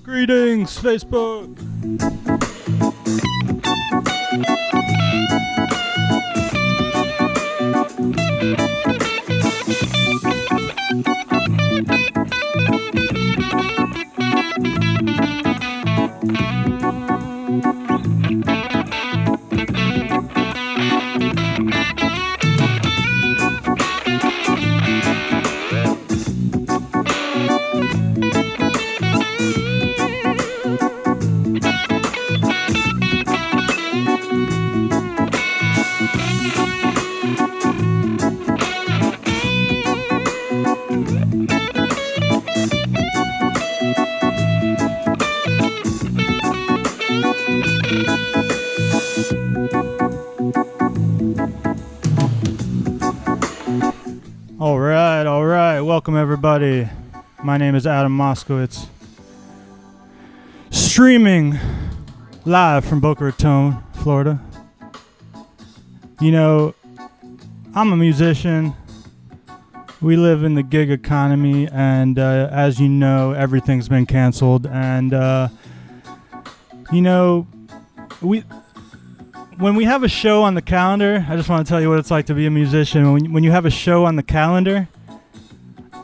Greetings, Facebook. All right. Welcome, everybody. My name is Adam Moskowitz. Streaming live from Boca Raton, Florida. You know, I'm a musician. We live in the gig economy, and as you know, everything's been canceled. And, you know, when we have a show on the calendar, I just want to tell you what it's like to be a musician. When you have a show on the calendar,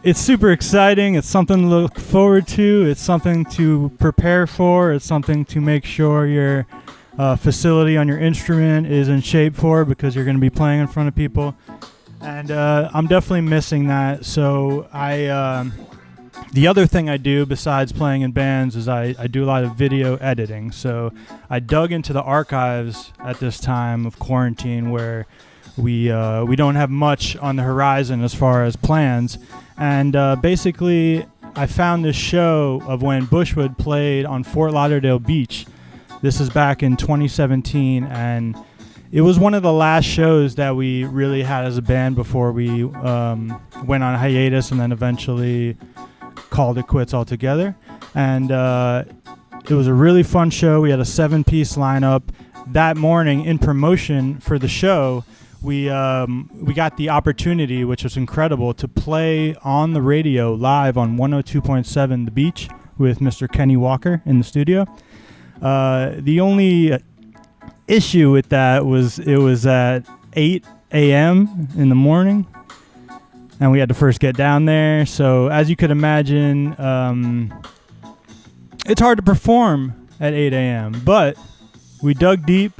it's super exciting. It's something to look forward to. It's something to prepare for. It's something to make sure your facility on your instrument is in shape for, because you're going to be playing in front of people. And I'm definitely missing that. So the other thing I do besides playing in bands is I do a lot of video editing. So I dug into the archives at this time of quarantine, where we don't have much on the horizon as far as plans. And basically, I found this show of when Bushwood played on Fort Lauderdale Beach. This is back in 2017, and it was one of the last shows that we really had as a band before we went on hiatus and then eventually called it quits altogether. And it was a really fun show. We had a 7-piece lineup. That morning, in promotion for the show, we got the opportunity, which was incredible, to play on the radio live on 102.7 The Beach with Mr. Kenny Walker in the studio. The only issue with that was it was at 8 a.m. in the morning, and we had to first get down there. So as you could imagine, it's hard to perform at 8 a.m., but we dug deep.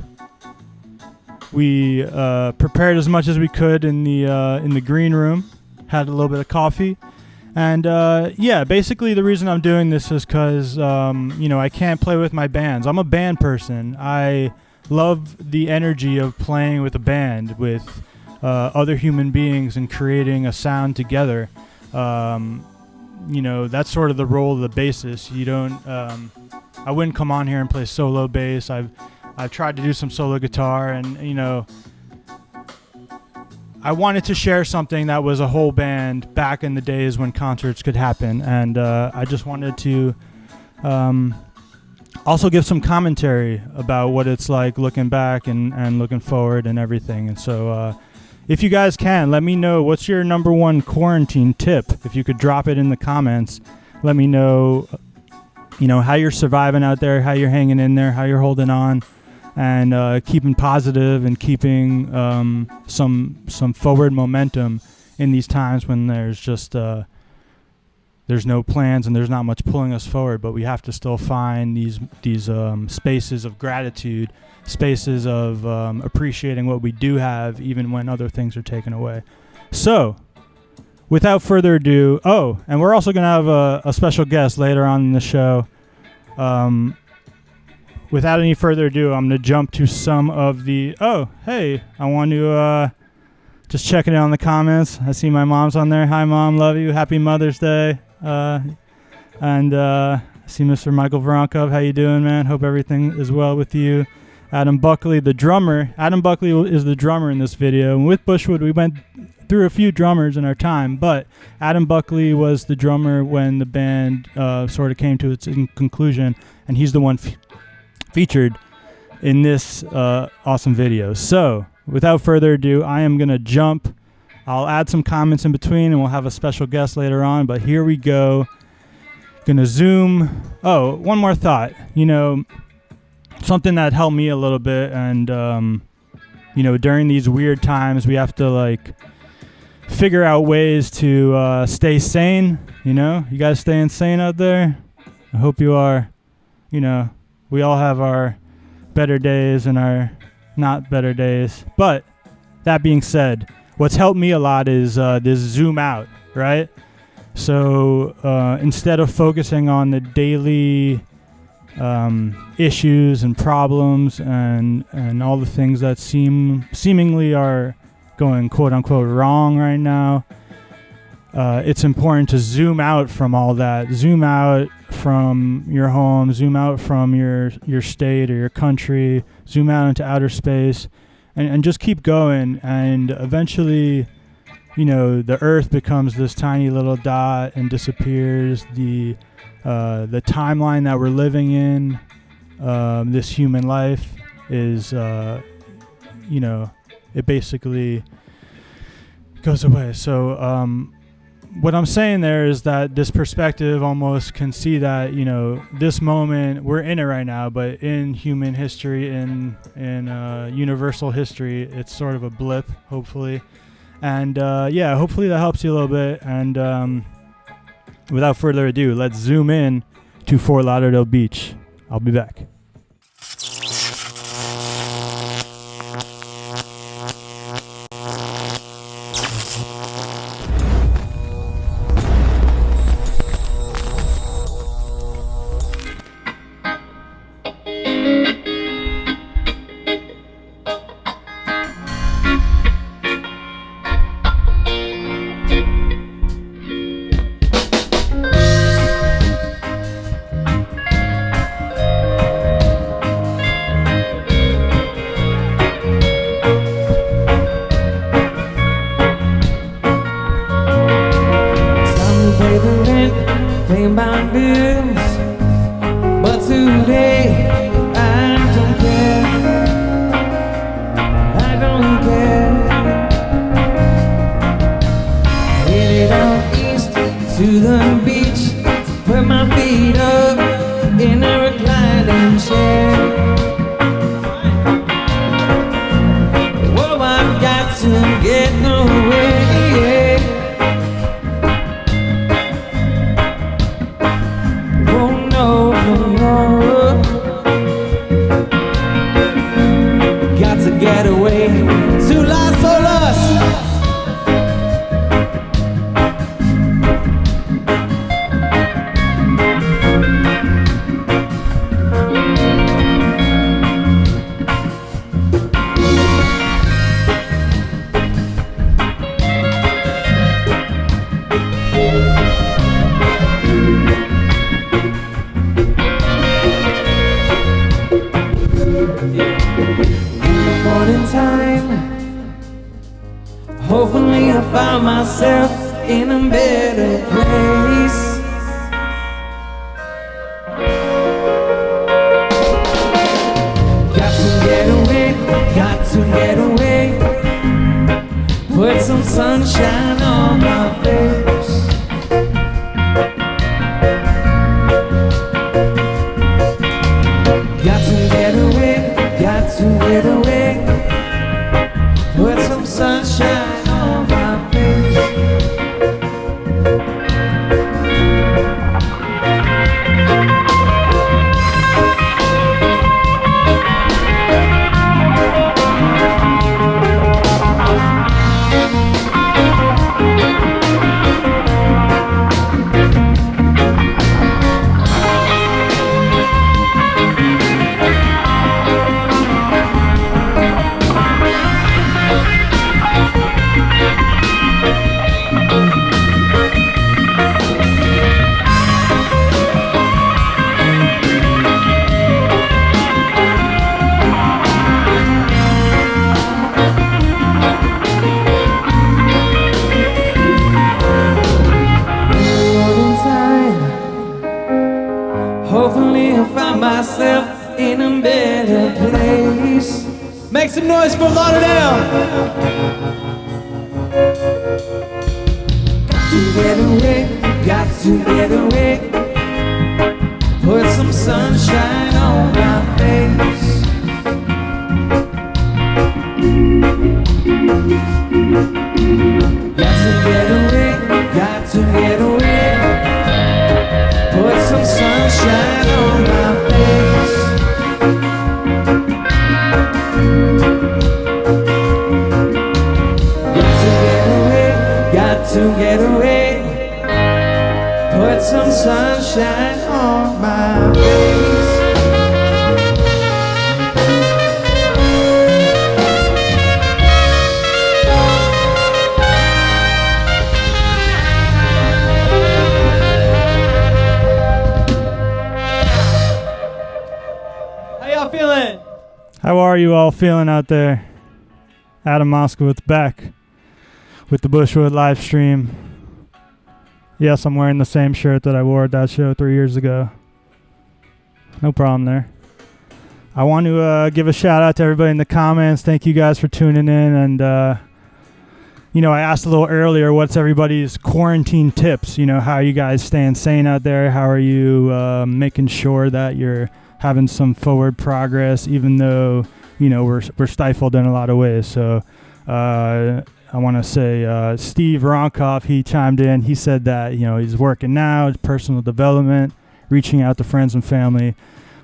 We prepared as much as we could in the green room, had a little bit of coffee, and yeah, basically the reason I'm doing this is because I can't play with my bands. I'm a band person. I love the energy of playing with a band, with other human beings, and creating a sound together. That's sort of the role of the bassist. You don't. I wouldn't come on here and play solo bass. I've tried to do some solo guitar, and I wanted to share something that was a whole band back in the days when concerts could happen, and I just wanted to also give some commentary about what it's like looking back and looking forward and everything. And so if you guys can, let me know, what's your number one quarantine tip? If you could drop it in the comments, let me know, how you're surviving out there, how you're hanging in there, how you're holding on, and keeping positive and keeping some forward momentum in these times when there's just there's no plans and there's not much pulling us forward. But we have to still find these spaces of gratitude, spaces of appreciating what we do have, even when other things are taken away. So without further ado, and we're also going to have a special guest later on in the show. Without any further ado, I'm going to jump to some of the... I want to Just checking in on the comments. I see my mom's on there. Hi, Mom. Love you. Happy Mother's Day. And I see Mr. Michael Voronkov. How you doing, man? Hope everything is well with you. Adam Buckley, the drummer. Adam Buckley is the drummer in this video. And with Bushwood, we went through a few drummers in our time, but Adam Buckley was the drummer when the band sort of came to its conclusion, and he's the one featured in this awesome video. So, without further ado, I am going to jump. I'll add some comments in between, and we'll have a special guest later on, but here we go. Going to zoom. Oh, one more thought. You know, something that helped me a little bit, and, you know, during these weird times, we have to, like, figure out ways to stay sane. You know, you guys staying sane out there? I hope you are. You know, we all have our better days and our not better days. But that being said, what's helped me a lot is this zoom out, right? So instead of focusing on the daily issues and problems and all the things that seemingly are going quote unquote wrong right now, it's important to zoom out from all that. Zoom out from your home, zoom out from your state or your country, zoom out into outer space, and just keep going. And eventually, you know, the earth becomes this tiny little dot and disappears. The timeline that we're living in, this human life is, you know, it basically goes away. So what I'm saying there is that this perspective almost can see that, you know, this moment, we're in it right now, but in human history, in universal history, it's sort of a blip, hopefully. And yeah, hopefully that helps you a little bit. And without further ado, let's zoom in to Fort Lauderdale Beach. I'll be back. Hopefully I found myself in a better place. Got to get away, put some sunshine on my face. Got to get away, put some sunshine on my face. myself in a better place. Make some noise for Lauderdale. Got to get away, got to get away. Put some sunshine on my face. Got to get away, got to get away. Put some sunshine on my face. Got to get away. Put some sunshine on my face. How y'all feeling? How are you all feeling out there? Adam Moskowitz back with the Bushwood live stream. Yes, I'm wearing the same shirt that I wore at that show 3 years ago. No problem there. I want to give a shout out to everybody in the comments. Thank you guys for tuning in. And, I asked a little earlier, what's everybody's quarantine tips? How are you guys staying sane out there? How are you making sure that you're having some forward progress, even though, we're stifled in a lot of ways. So I want to say Steve Voronkov, he chimed in. He said that, he's working now, personal development, reaching out to friends and family.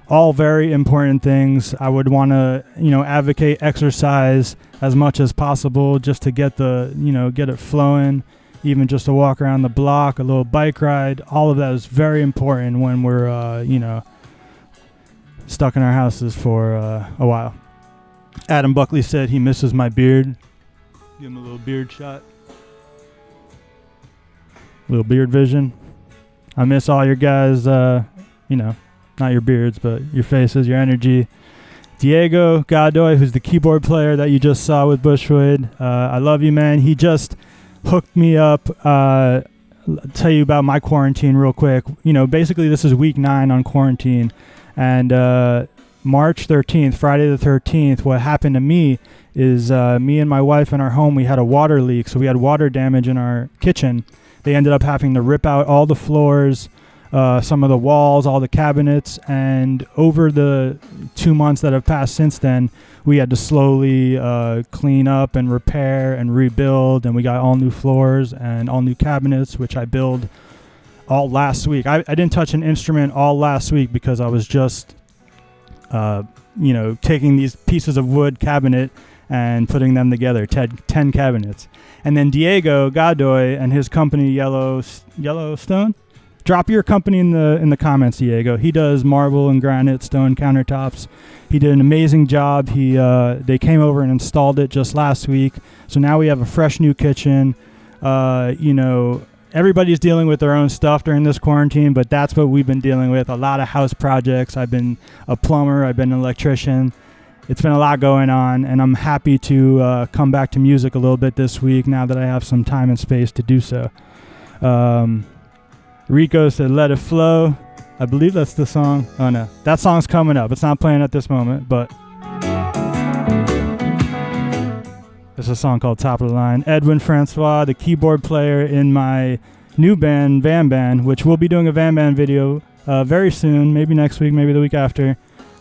All very important things. I would want to, advocate exercise as much as possible just to get get it flowing, even just to walk around the block, a little bike ride. All of that is very important when we're, stuck in our houses for a while. Adam Buckley said he misses my beard. Give him a little beard shot. Little beard vision. I miss all your guys, not your beards, but your faces, your energy. Diego Godoy, who's the keyboard player that you just saw with Bushwood. I love you, man. He just hooked me up. Tell you about my quarantine real quick. Basically this is week 9 on quarantine. And March 13th, Friday the 13th, what happened to me is me and my wife in our home, we had a water leak. So we had water damage in our kitchen. They ended up having to rip out all the floors, some of the walls, all the cabinets. And over the 2 months that have passed since then, we had to slowly clean up and repair and rebuild. And we got all new floors and all new cabinets, which I built all last week. I didn't touch an instrument all last week because I was just, taking these pieces of wood cabinet and putting them together, 10 cabinets. And then Diego Godoy and his company Yellowstone. Drop your company in the comments, Diego. He does marble and granite stone countertops. He did an amazing job. They came over and installed it just last week. So now we have a fresh new kitchen. Everybody's dealing with their own stuff during this quarantine, but that's what we've been dealing with. A lot of house projects. I've been a plumber. I've been an electrician. It's been a lot going on, and I'm happy to come back to music a little bit this week now that I have some time and space to do so. Rico said, "Let It Flow." I believe that's the song. Oh, no. That song's coming up. It's not playing at this moment, but it's a song called Top of the Line. Edwin Francois, the keyboard player in my new band, Van Band, which we'll be doing a Van Band video very soon, maybe next week, maybe the week after.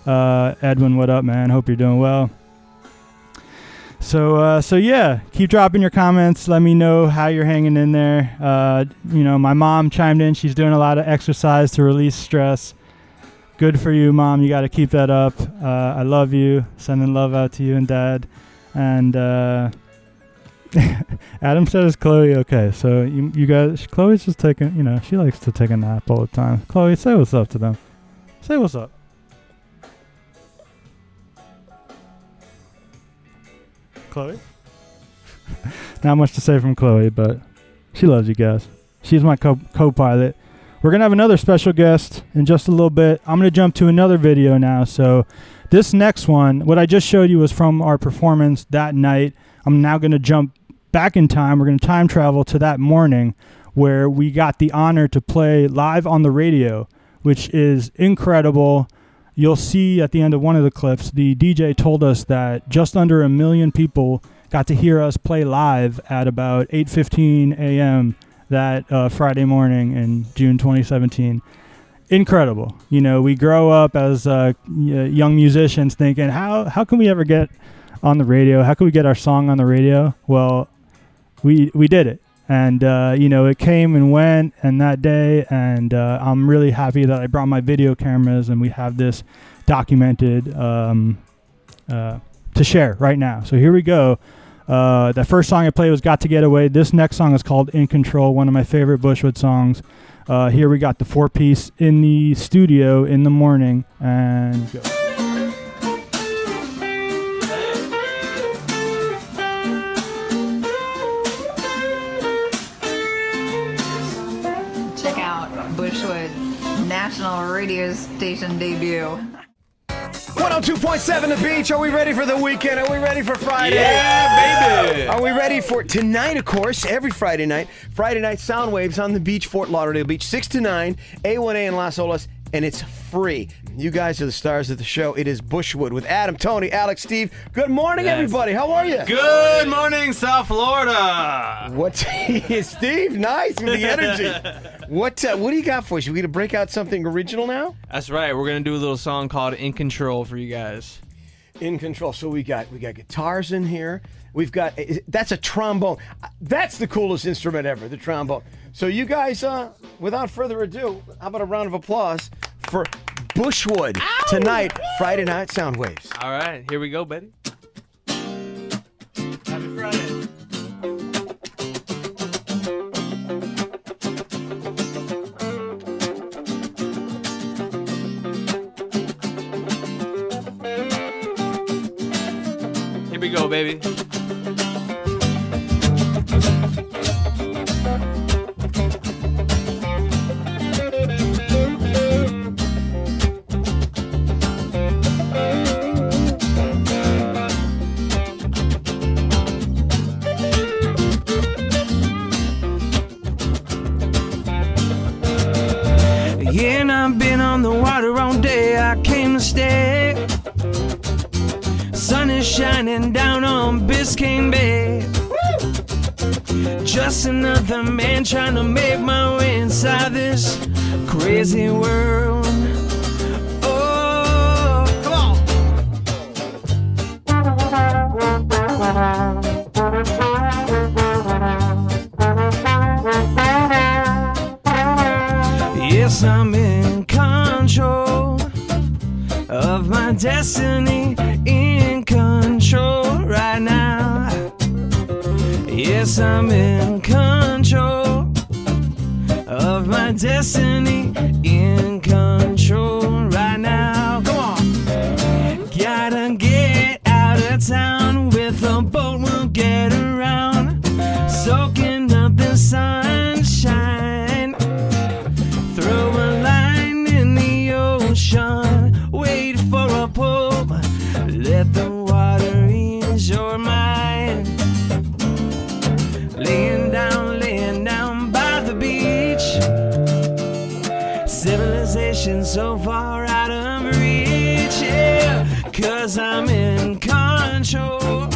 Edwin, what up, man? Hope you're doing well. So yeah, keep dropping your comments. Let me know how you're hanging in there. My mom chimed in. She's doing a lot of exercise to release stress. Good for you, Mom. You got to keep that up. I love you. Sending love out to you and Dad. And Adam said, "Is Chloe okay?" So you guys, Chloe's just taking, she likes to take a nap all the time. Chloe, say what's up to them. Say what's up. Chloe? Not much to say from Chloe, but she loves you guys. She's my co-pilot. We're going to have another special guest in just a little bit. I'm going to jump to another video now. So this next one, what I just showed you was from our performance that night. I'm now going to jump back in time. We're going to time travel to that morning where we got the honor to play live on the radio, which is incredible. you'll see at the end of one of the clips, the DJ told us that just under 1 million people got to hear us play live at about 8:15 a.m. that Friday morning in June 2017. Incredible. You know, we grow up as young musicians thinking, how can we ever get on the radio? How can we get our song on the radio? Well, we did it. And, you know, it came and went and that day. And I'm really happy that I brought my video cameras and we have this documented to share right now. So here we go. The first song I played was Got to Get Away. This next song is called In Control, one of my favorite Bushwood songs. Here we got the 4-piece in the studio in the morning, and go. Check out Bushwood National Radio Station debut. 102.7 The Beach. Are we ready for the weekend? Are we ready for Friday? Yeah, baby. Are we ready for tonight, of course, every Friday night sound waves on the beach, Fort Lauderdale Beach, 6 to 9, A1A in Las Olas, and it's free. You guys are the stars of the show. It is Bushwood with Adam, Tony, Alex, Steve. Good morning, everybody. How are you? Good morning, South Florida. Steve, nice with the energy. What do you got for us? We going to break out something original now? That's right. We're going to do a little song called In Control for you guys. In Control. So we got guitars in here. We've got, that's a trombone. That's the coolest instrument ever, the trombone. So you guys, without further ado, how about a round of applause for Bushwood tonight, Friday Night Soundwaves. All right, here we go, baby. Happy Friday. Here we go, baby. Yeah, and I've been on the water all day. I came to stay. Sun is shining down on Biscayne Bay. Just another man trying to make my way inside this crazy world. Oh, come on. Yes, I'm in control of my destiny, in control right now. Yes, I'm in control of my destiny, in control right now. Come on. Gotta get out of town with a boat, we'll get around, soaking up the sunshine. Throw a line in the ocean, wait for a pull, let the water ease your mind. Laying down by the beach, civilization so far out of reach, yeah. 'Cause I'm in control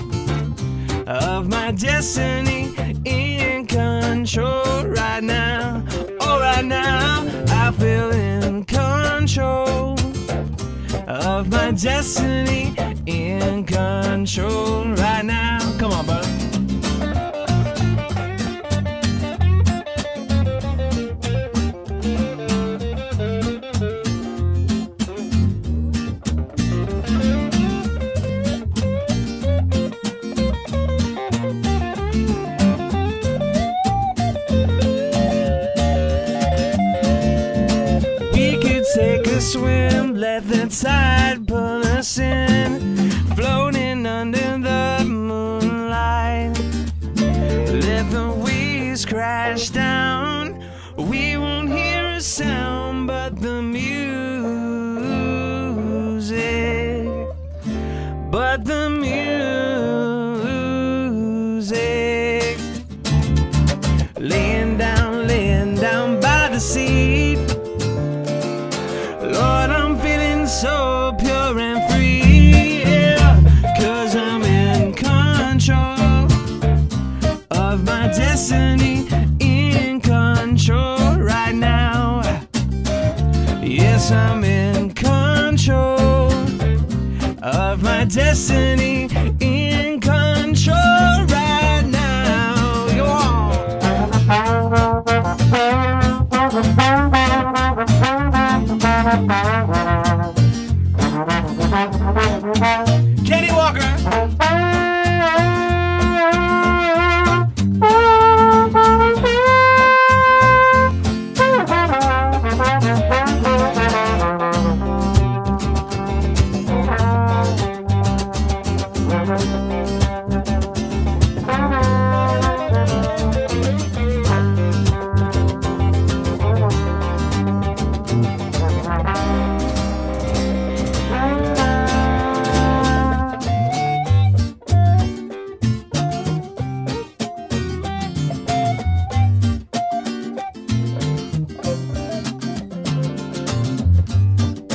of my destiny, in control right now. Oh, right now I feel in control of my destiny, in control right now. Come on, brother. Take a swim, let the tide pull us in, floating under the moonlight. Let the waves crash down, we won't hear a sound but the music, but the music. Laying down by the sea. Lord, I'm feeling so control right now. Yes, I'm in control of my destiny, in control right now. Go on. Kenny Walker.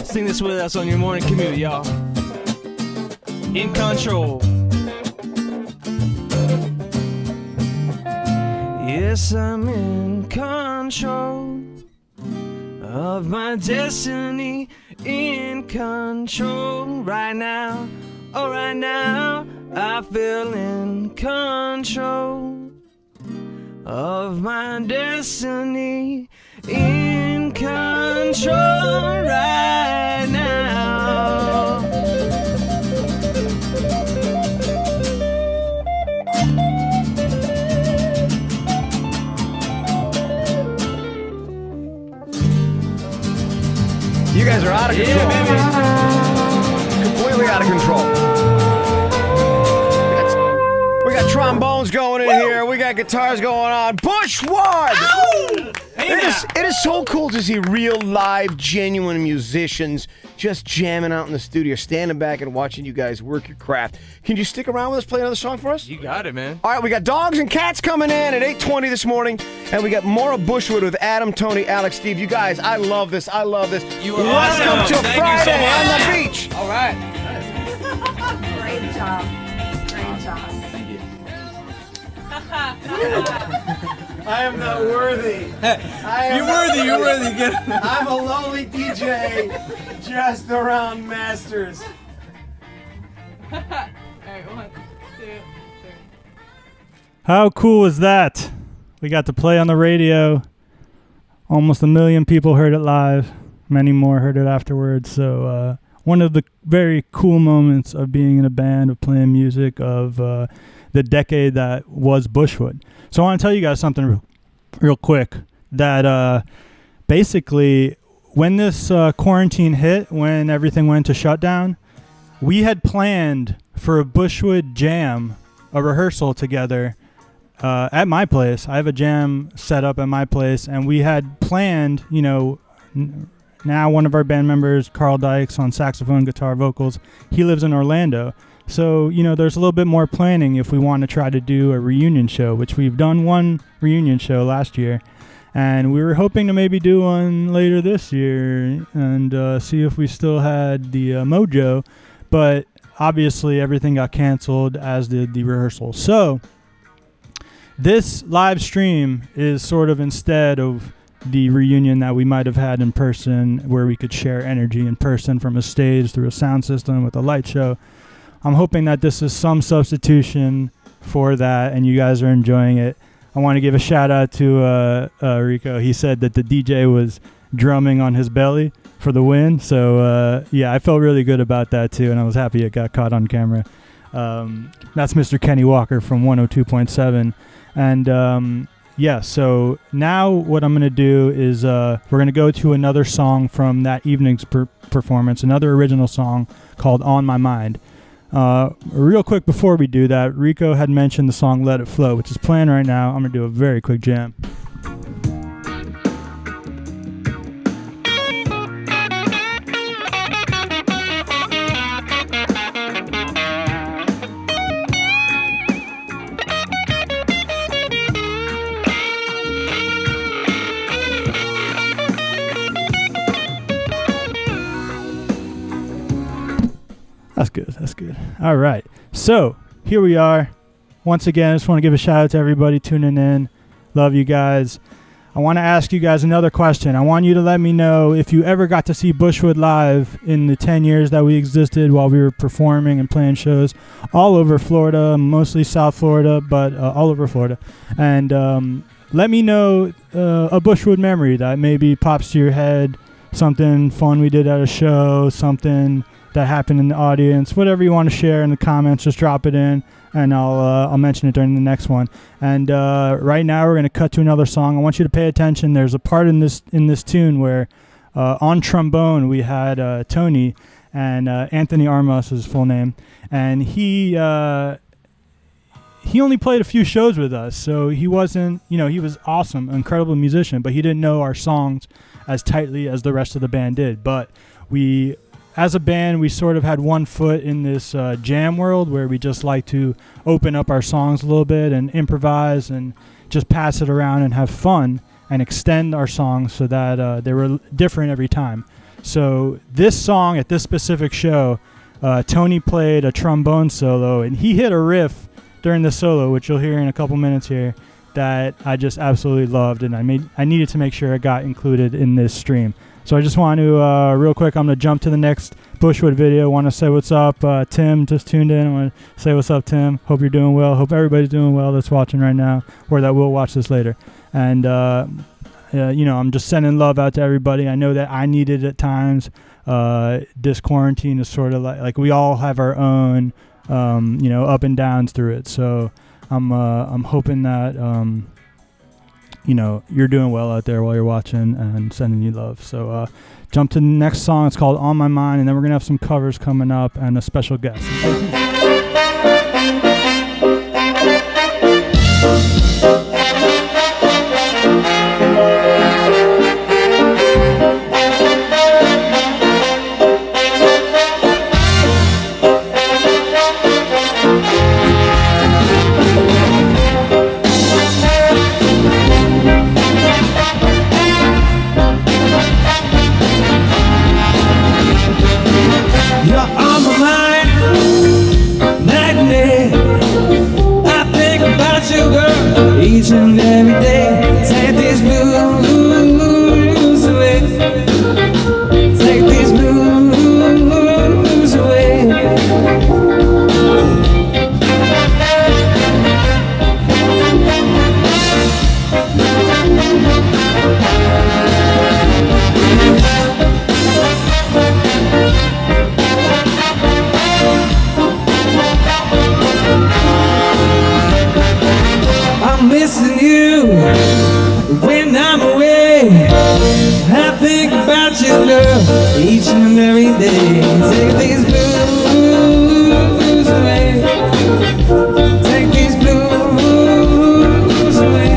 Sing this with us on your morning commute, y'all. In control. Yes, I'm in control of my destiny, in control right now. Oh, right now, I feel in control of my destiny, in control right now. You guys are out of control. Yeah, Completely out of control. We got trombones going in here. We got guitars going on. Bushwood! It is so cool to see real, live, genuine musicians just jamming out in the studio, standing back and watching you guys work your craft. Can you stick around with us, play another song for us? You got it, man. All right, we got Dogs and Cats coming in at 8:20 this morning, and we got more of Bushwood with Adam, Tony, Alex, Steve. You guys, I love this. I love this. You are Welcome awesome. to Thank you Friday so much. on the beach. All right. Great job. Great job. I am not worthy. You're worthy. You're worthy. Get it. I'm a lonely DJ just around masters. How cool is that? We got to play on the radio. Almost 1 million people heard it live. Many more heard it afterwards. So one of the very cool moments of being in a band, of playing music, of the decade that was Bushwood. So I want to tell you guys something real quick. That basically, when this quarantine hit, when everything went to shutdown, we had planned for a Bushwood jam, a rehearsal together at my place. I have a jam set up at my place, and we had planned, you know, now one of our band members, Carl Dykes, on saxophone, guitar, vocals, he lives in Orlando. So, you know, there's a little bit more planning if we want to try to do a reunion show, which we've done one reunion show last year. And we were hoping to maybe do one later this year and see if we still had the mojo. But obviously everything got canceled, as did the rehearsal. So this live stream is sort of instead of the reunion that we might have had in person, where we could share energy in person from a stage through a sound system with a light show. I'm hoping that this is some substitution for that and you guys are enjoying it. I want to give a shout out to Rico. He said that the DJ was drumming on his belly for the win. So, yeah, I felt really good about that, too, and I was happy it got caught on camera. That's Mr. Kenny Walker from 102.7. And, yeah, so now what I'm going to do is we're going to go to another song from that evening's performance, another original song called On My Mind. Real quick before we do that, Rico had mentioned the song Let It Flow, which is playing right now. I'm going to do a very quick jam. That's good. All right. So here we are. Once again, I just want to give a shout out to everybody tuning in. Love you guys. I want to ask you guys another question. I want you to let me know if you ever got to see Bushwood live in the 10 years that we existed while we were performing and playing shows all over Florida, mostly South Florida, but all over Florida. And let me know a Bushwood memory that maybe pops to your head, something fun we did at a show, something that happened in the audience, whatever you want to share in the comments, just drop it in. And I'll mention it during the next one. And right now we're going to cut to another song. I want you to pay attention. There's a part in this tune where on trombone we had Tony, and Anthony Armas is his full name, and he only played a few shows with us, so he wasn't, he was awesome, incredible musician, but he didn't know our songs as tightly as the rest of the band did. But as a band, we sort of had one foot in this jam world where we just like to open up our songs a little bit and improvise and just pass it around and have fun and extend our songs so that they were different every time. So this song at this specific show, Tony played a trombone solo, and he hit a riff during the solo, which you'll hear in a couple minutes here, that I just absolutely loved, and I needed to make sure it got included in this stream. So I just want to, real quick, I'm going to jump to the next Bushwood video. I want to say what's up. Tim just tuned in. I want to say what's up, Tim. Hope you're doing well. Hope everybody's doing well that's watching right now or that will watch this later. And, I'm just sending love out to everybody. I know that I need it at times. This quarantine is sort of like we all have our own, up and downs through it. So I'm hoping that... you're doing well out there while you're watching, and sending you love. So jump to the next song. It's called On My Mind, and then we're going to have some covers coming up and a special guest. Each and every day, take these blues away. Take these blues away. I'm missing you when I'm away. I think about you, girl, each and every day. Take these blues away. Take these blues away.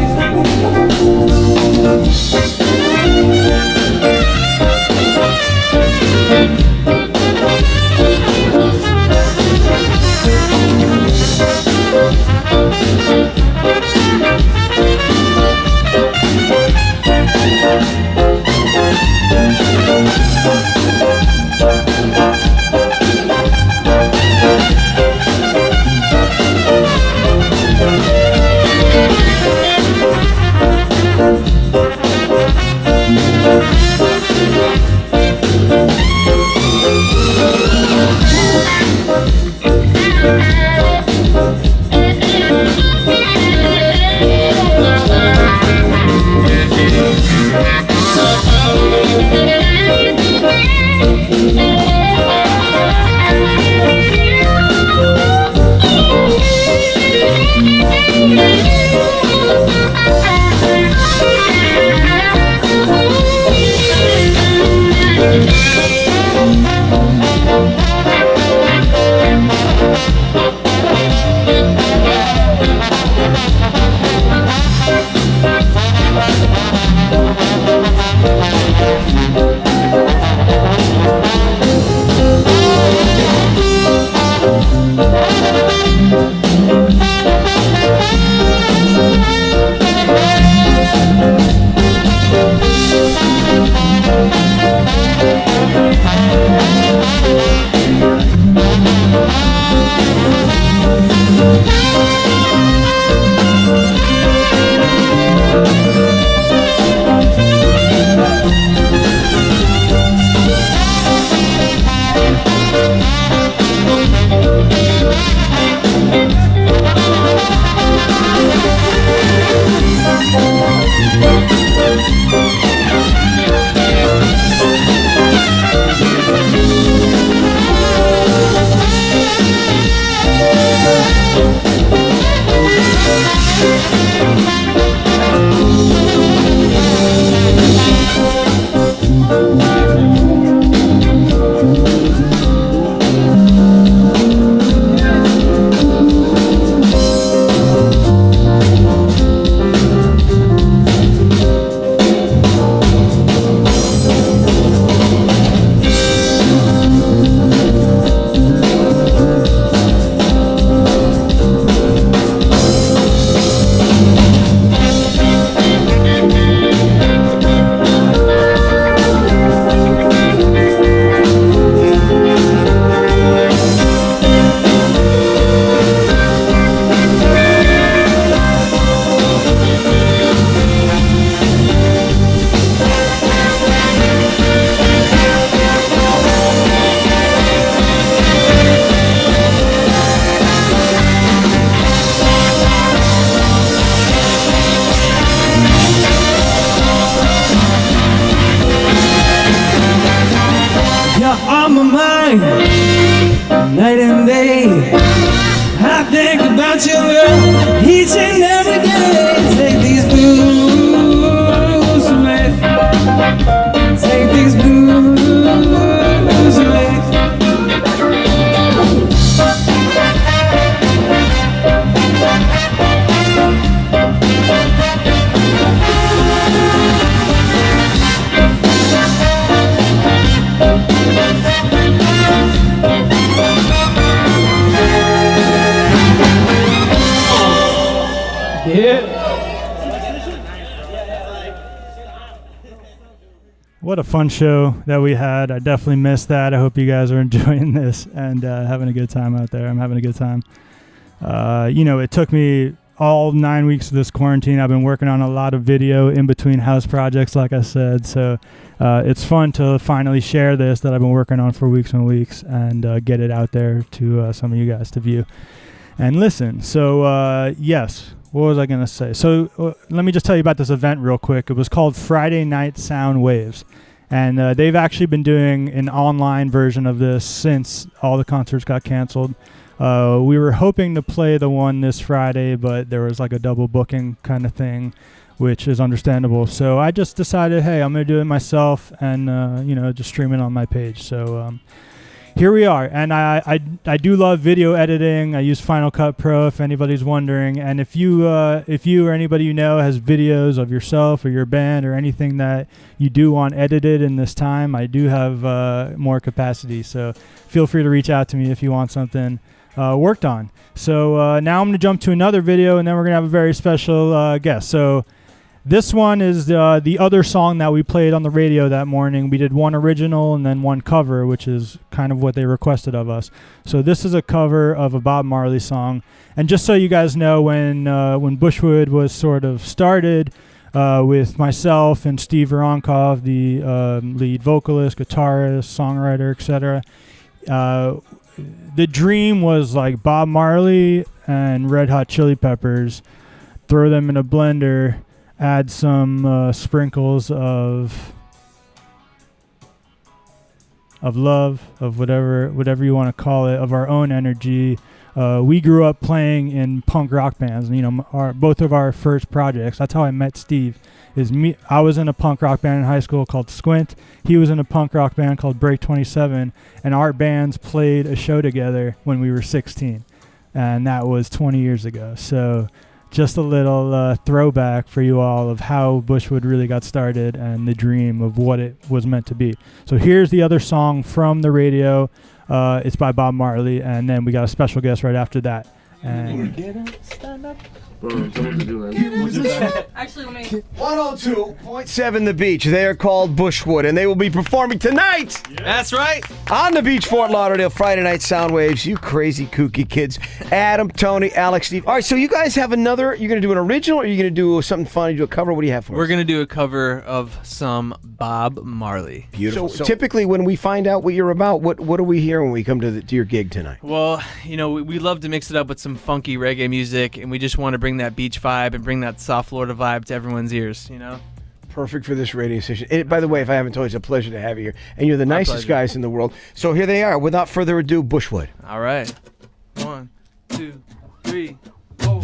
my mind, night and day. I think about you, girl, each and every day. Take these blues away. Take these blues away. What a fun show that we had. I definitely missed that. I hope you guys are enjoying this and having a good time out there. I'm having a good time. It took me all 9 weeks of this quarantine. I've been working on a lot of video in between house projects, like I said. So it's fun to finally share this that I've been working on for weeks and weeks and get it out there to some of you guys to view and listen. So, yes. What was I going to say? So let me just tell you about this event real quick. It was called Friday Night Sound Waves. And they've actually been doing an online version of this since all the concerts got canceled. We were hoping to play the one this Friday, but there was like a double booking kind of thing, which is understandable. So I just decided, hey, I'm going to do it myself and, just stream it on my page. So here we are, and I do love video editing. I use Final Cut Pro if anybody's wondering. And if you or anybody you know has videos of yourself or your band or anything that you do want edited in this time, I do have more capacity. So feel free to reach out to me if you want something worked on. So now I'm going to jump to another video, and then we're going to have a very special guest. So this one is the other song that we played on the radio that morning. We did one original and then one cover, which is kind of what they requested of us. So this is a cover of a Bob Marley song. And just so you guys know, when Bushwood was sort of started with myself and Steve Voronkov, the lead vocalist, guitarist, songwriter, etc., the dream was like Bob Marley and Red Hot Chili Peppers, throw them in a blender, add some sprinkles of love, of whatever you want to call it, of our own energy. We grew up playing in punk rock bands. Both of our first projects. That's how I met Steve. I was in a punk rock band in high school called Squint. He was in a punk rock band called Break 27, and our bands played a show together when we were 16, and that was 20 years ago. So just a little throwback for you all of how Bushwood really got started and the dream of what it was meant to be. So here's the other song from the radio. It's by Bob Marley, and then we got a special guest right after that. And Stand up. Actually, let me. 102.7 The Beach. They are called Bushwood, and they will be performing tonight. That's right. On the beach, Fort Lauderdale, Friday Night Sound Waves. You crazy, kooky kids. Adam, Tony, Alex, Steve. All right, so you guys have another. You're going to do an original, or are you going to do something funny, do a cover? What do you have for us? We're going to do a cover of some Bob Marley. Beautiful. So typically, when we find out what you're about, what do we hear when we come to your gig tonight? Well, we love to mix it up with some funky reggae music, and we just want to bring that beach vibe and bring that soft Florida vibe to everyone's ears, Perfect for this radio station. By the way, if I haven't told you, it's a pleasure to have you here. And you're the nicest guys in the world. So here they are. Without further ado, Bushwood. All right. 1, 2, 3, 4.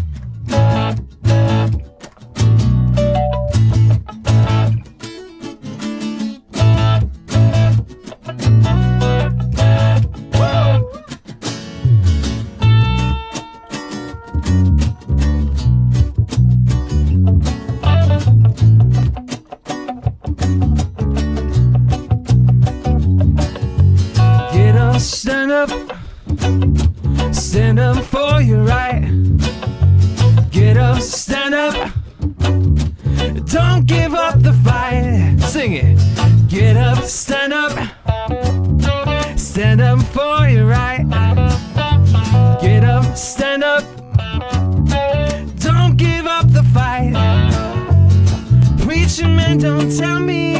Stand up for your right. Get up, stand up. Don't give up the fight. Sing it. Get up, stand up. Stand up for your right. Get up, stand up. Don't give up the fight. Preacher man, don't tell me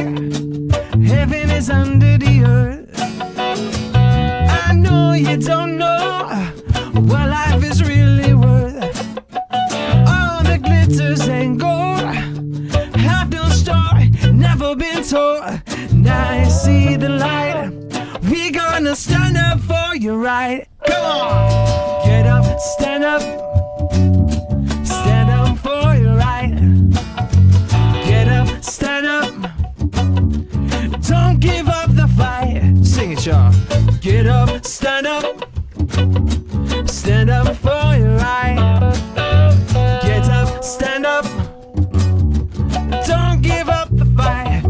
heaven is under the earth. I know you don't know what life is really worth. All the glitters and gold have no story, never been told. Now I see the light. We gonna gonna stand up for your right. Come on! Get up, stand up. Stand up for your right. Get up, stand up. Don't give up the fight. Sing it, y'all. Get up, stand up. Stand up for your right. Get up, stand up. Don't give up the fight.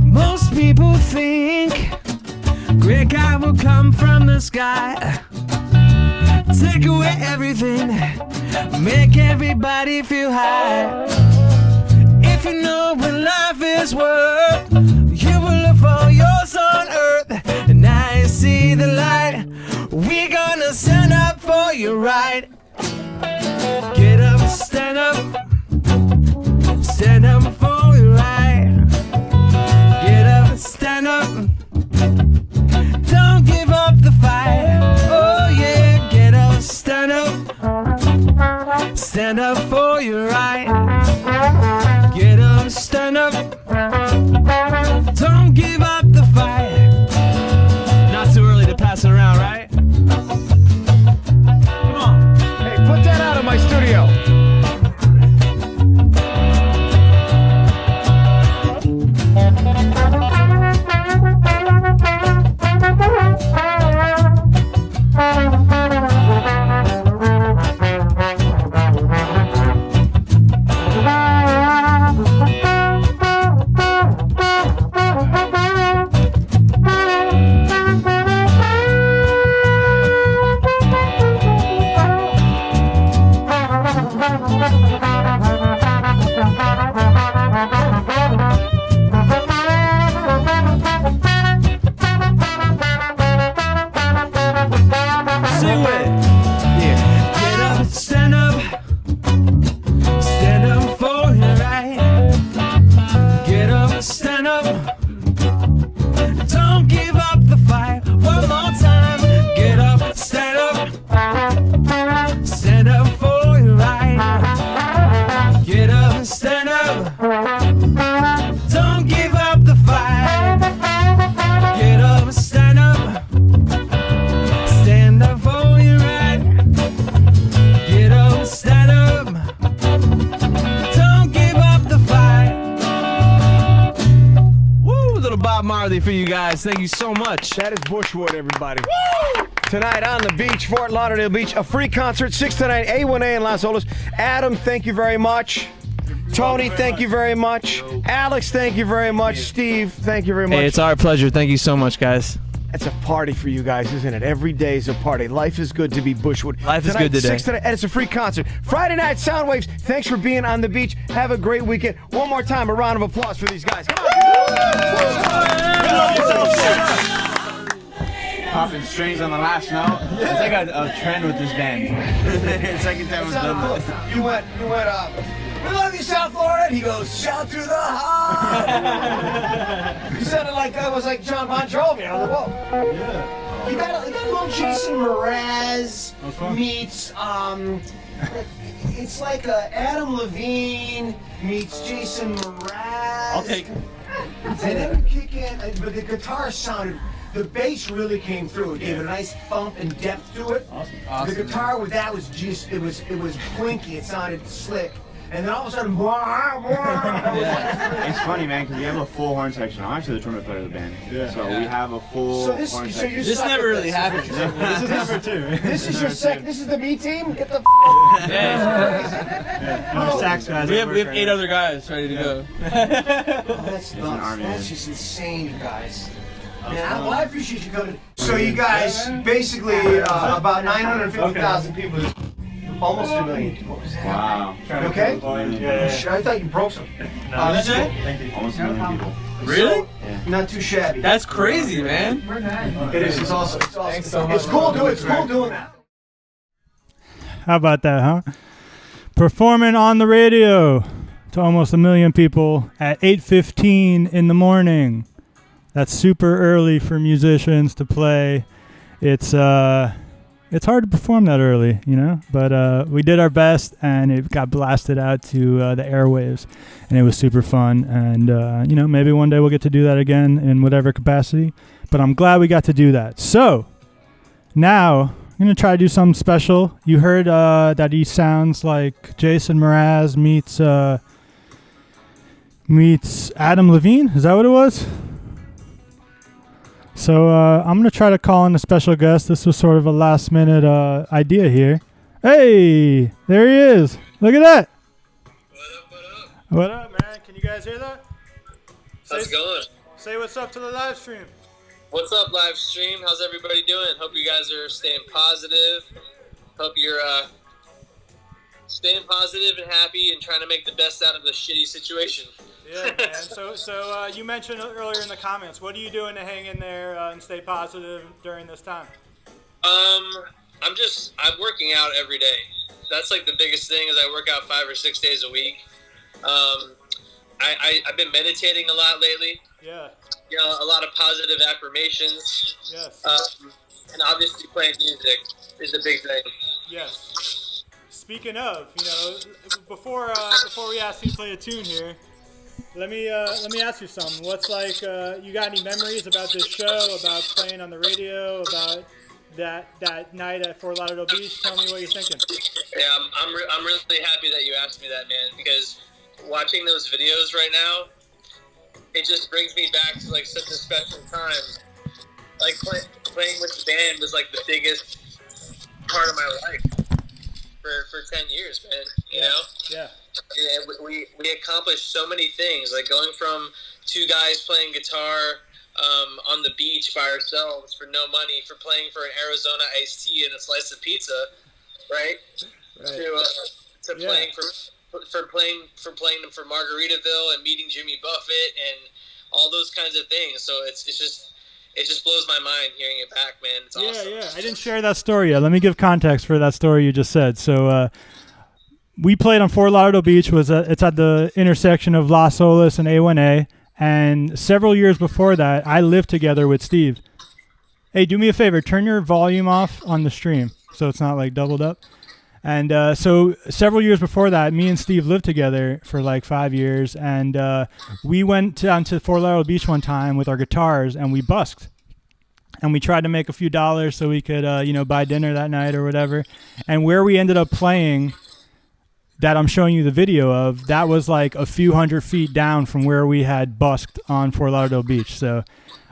Most people think great guy will come from the sky, take away everything, make everybody feel high. If you know what life is worth, you will look for yours on earth. And now you see the light. We're gonna stand up for your right. Get up, stand up. Stand up for your right. Get up, stand up. Don't give up the fight. Oh yeah, get up, stand up. Stand up for your right. Get up, stand up. Don't give up the fight. Not too early to pass it around, right? Come on. Hey, put that out of my studio. Sing with it. Yeah. Get up, stand up. Stand up for your right. Get up, stand up. Don't give up the fight. One more time. Get up, stand up. Stand up for your right. Get up, stand up. Don't give up the fight. Get up, stand up. Stand up for your right. Get up, stand up. Don't give up the fight. Woo! Little Bob Marley for you guys. Thank you so much. That is Bushwood, everybody. Woo! Tonight on the beach, Fort Lauderdale Beach, a free concert, 6 to 9, A1A in Las Olas. Adam, thank you very much. Tony, thank you very much. Alex, thank you very much. Steve, thank you very much. Hey, it's our pleasure. Thank you so much, guys. It's a party for you guys, isn't it? Every day is a party. Life is good to be Bushwood. Life is Tonight, good today. 6 to 9, and it's a free concert. Friday night, Soundwaves. Thanks for being on the beach. Have a great weekend. One more time, a round of applause for these guys. Come on. Popping strings on the last note. It's like a trend with this band. Second time we've done this. You went, we love you, South Florida. And he goes, shout through the heart. you sounded like I was like John Bon Jovi. I was like, whoa. Yeah. You got a little Jason Mraz meets, it's like Adam Levine meets Jason Mraz. I'll take it. And then we kick in, but the guitar sounded, the bass really came through. It gave it a nice bump and depth to it. Awesome. The guitar with that was just, it was plinky, it sounded slick. And then all of a sudden, Yeah. It's funny, man, because we have a full horn section. I'm actually the trumpet player of the band. Yeah. So we have a full horn section. you This suck never at really happened. This is number 2. This is your this is the B team? Get the Our sax guys. We have 8 other guys ready to go. That's an army, That's man. just insane, you guys. Well, I appreciate you coming. So you guys, basically, about 950,000 people, almost 1 million. What was that? Wow. Okay? Yeah. I thought you broke some. That's cool. it? Almost 1 million people. Really? Not too shabby. That's crazy, man. It is. It's awesome. It's awesome. Thanks so much. It's cool doing. It's cool doing that. How about that, huh? Performing on the radio to almost 1 million people at 8:15 in the morning. That's super early for musicians to play. It's hard to perform that early, you know, but we did our best, and it got blasted out to the airwaves, and it was super fun. And you know, maybe one day we'll get to do that again in whatever capacity, but I'm glad we got to do that. So now I'm going to try to do something special. You heard that he sounds like Jason Mraz meets Adam Levine. Is that what it was? So I'm going to try to call in a special guest. This was sort of a last-minute idea here. Hey, there he is. Look at that. What up, man? Can you guys hear that? How's it going? Say what's up to the live stream. What's up, live stream? How's everybody doing? Hope you guys are staying positive. Hope you're staying positive and happy and trying to make the best out of the shitty situation. Yeah, man. So you mentioned earlier in the comments, what are you doing to hang in there and stay positive during this time? I'm working out every day. That's like the biggest thing is I work out 5 or 6 days a week. I've been meditating a lot lately. Yeah. You know, a lot of positive affirmations. Yes. And obviously playing music is a big thing. Yes. Speaking of, you know, before we ask you to play a tune here, let me ask you something. What's like? You got any memories about this show? About playing on the radio? About that night at Fort Lauderdale Beach? Tell me what you're thinking. Yeah, I'm really happy that you asked me that, man. Because watching those videos right now, it just brings me back to like such a special time. Like playing with the band was like the biggest part of my life for 10 years, man. You know? Yeah. And we accomplished so many things, like going from 2 guys playing guitar on the beach by ourselves for no money, for playing for an Arizona iced tea and a slice of pizza, right? To playing for playing for Margaritaville and meeting Jimmy Buffett and all those kinds of things. So it just blows my mind hearing it back, man. It's awesome. Yeah. I didn't share that story yet. Let me give context for that story you just said. So we played on Fort Lauderdale Beach. It's at the intersection of Las Olas and A1A. And several years before that, I lived together with Steve. Hey, do me a favor. Turn your volume off on the stream so it's not like doubled up. And so several years before that, me and Steve lived together for like 5 years. And we went down to Fort Lauderdale Beach one time with our guitars, and we busked. And we tried to make a few dollars so we could, buy dinner that night or whatever. And where we ended up playing that I'm showing you the video of, that was like a few hundred feet down from where we had busked on Fort Lauderdale Beach. So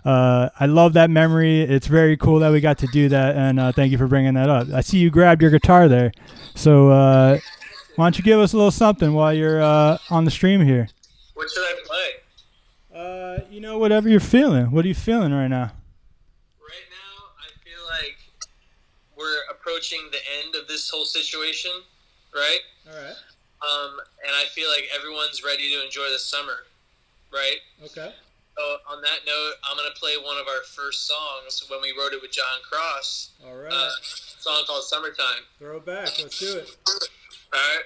I love that memory. It's very cool that we got to do that, and thank you for bringing that up. I see you grabbed your guitar there. So why don't you give us a little something while you're on the stream here? What should I play? Whatever you're feeling. What are you feeling right now? Right now, I feel like we're approaching the end of this whole situation, right? All right. And I feel like everyone's ready to enjoy the summer, right? Okay. So on that note, I'm going to play one of our first songs when we wrote it with John Cross. All right. A song called Summertime. Throwback. Let's do it. All right.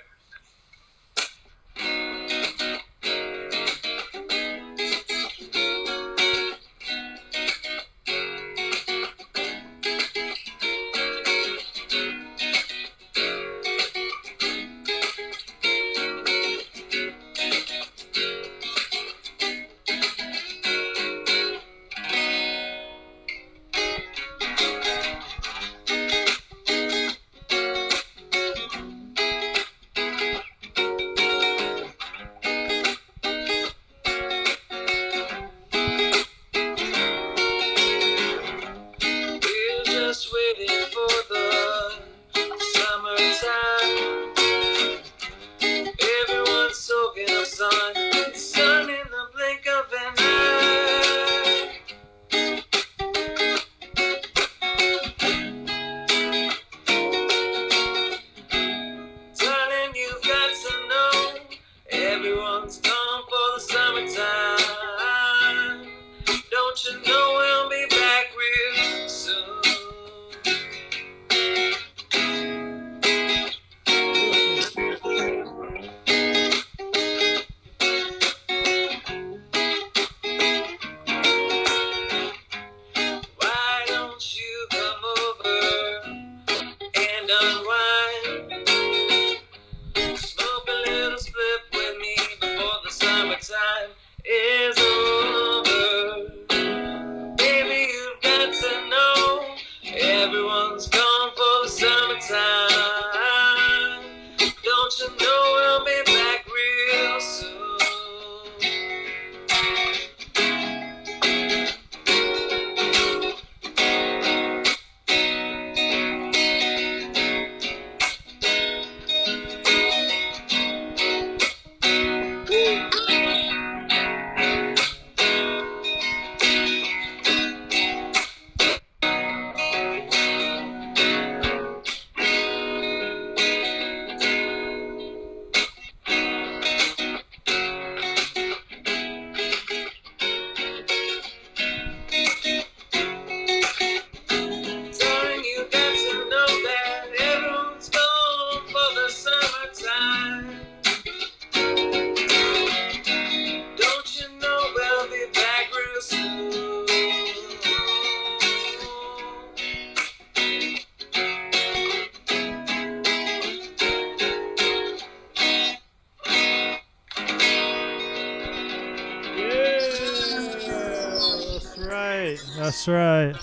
That's right.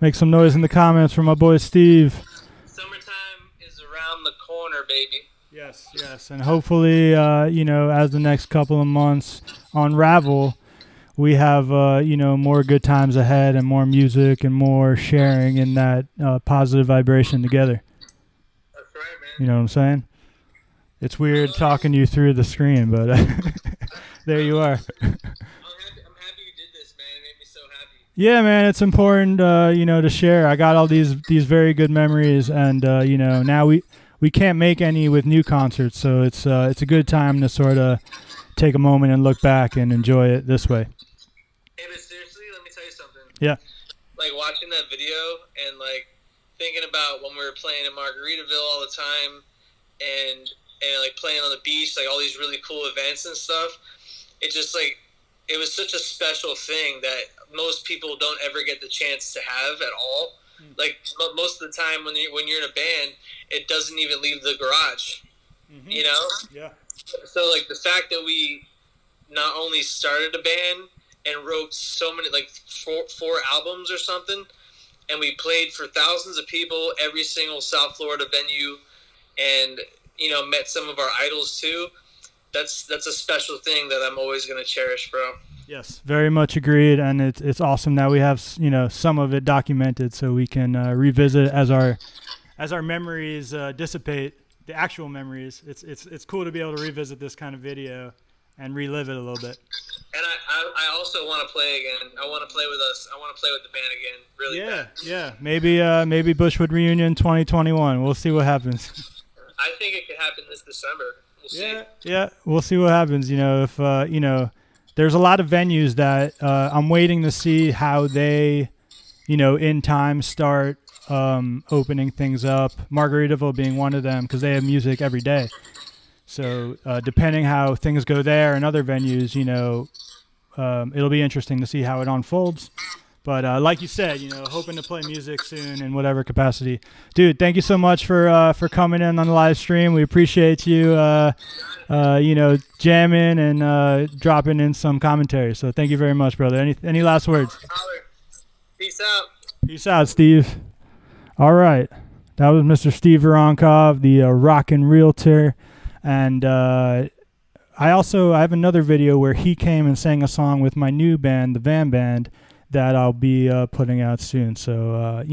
Make some noise in the comments for my boy Steve. Summertime is around the corner, baby. Yes. And hopefully, as the next couple of months unravel, we have, more good times ahead and more music and more sharing in that positive vibration together. That's right, man. You know what I'm saying? It's weird talking to you through the screen, but there you are. I'm happy you did this, man. It made me so happy. Yeah, man, it's important, to share. I got all these very good memories, and now we can't make any with new concerts, so it's a good time to sort of take a moment and look back and enjoy it this way. Hey, but seriously, let me tell you something. Yeah. Like watching that video and like thinking about when we were playing in Margaritaville all the time, and like playing on the beach, like all these really cool events and stuff. It just like, it was such a special thing that most people don't ever get the chance to have at all. Like most of the time when you're in a band, it doesn't even leave the garage, you know? Yeah. So like the fact that we not only started a band and wrote so many, like four albums or something, and we played for thousands of people, every single South Florida venue, and met some of our idols too. That's a special thing that I'm always going to cherish, bro. Yes, very much agreed, and it's awesome that we have some of it documented, so we can revisit as our memories dissipate. The actual memories. It's cool to be able to revisit this kind of video and relive it a little bit. And I also want to play again. I want to play with us. I want to play with the band again. Really bad. Yeah. Maybe Bushwood reunion 2021. We'll see what happens. I think it could happen this December. We'll see. Yeah, we'll see what happens. If there's a lot of venues that I'm waiting to see how they, in time start opening things up. Margaritaville being one of them, because they have music every day. So depending how things go there and other venues, it'll be interesting to see how it unfolds. But like you said, hoping to play music soon in whatever capacity. Dude, thank you so much for coming in on the live stream. We appreciate you, jamming and dropping in some commentary. So thank you very much, brother. Any last words? Peace out. Peace out, Steve. All right. That was Mr. Steve Voronkov, the rockin' realtor. And I have another video where he came and sang a song with my new band, the Van Band, that I'll be putting out soon. So,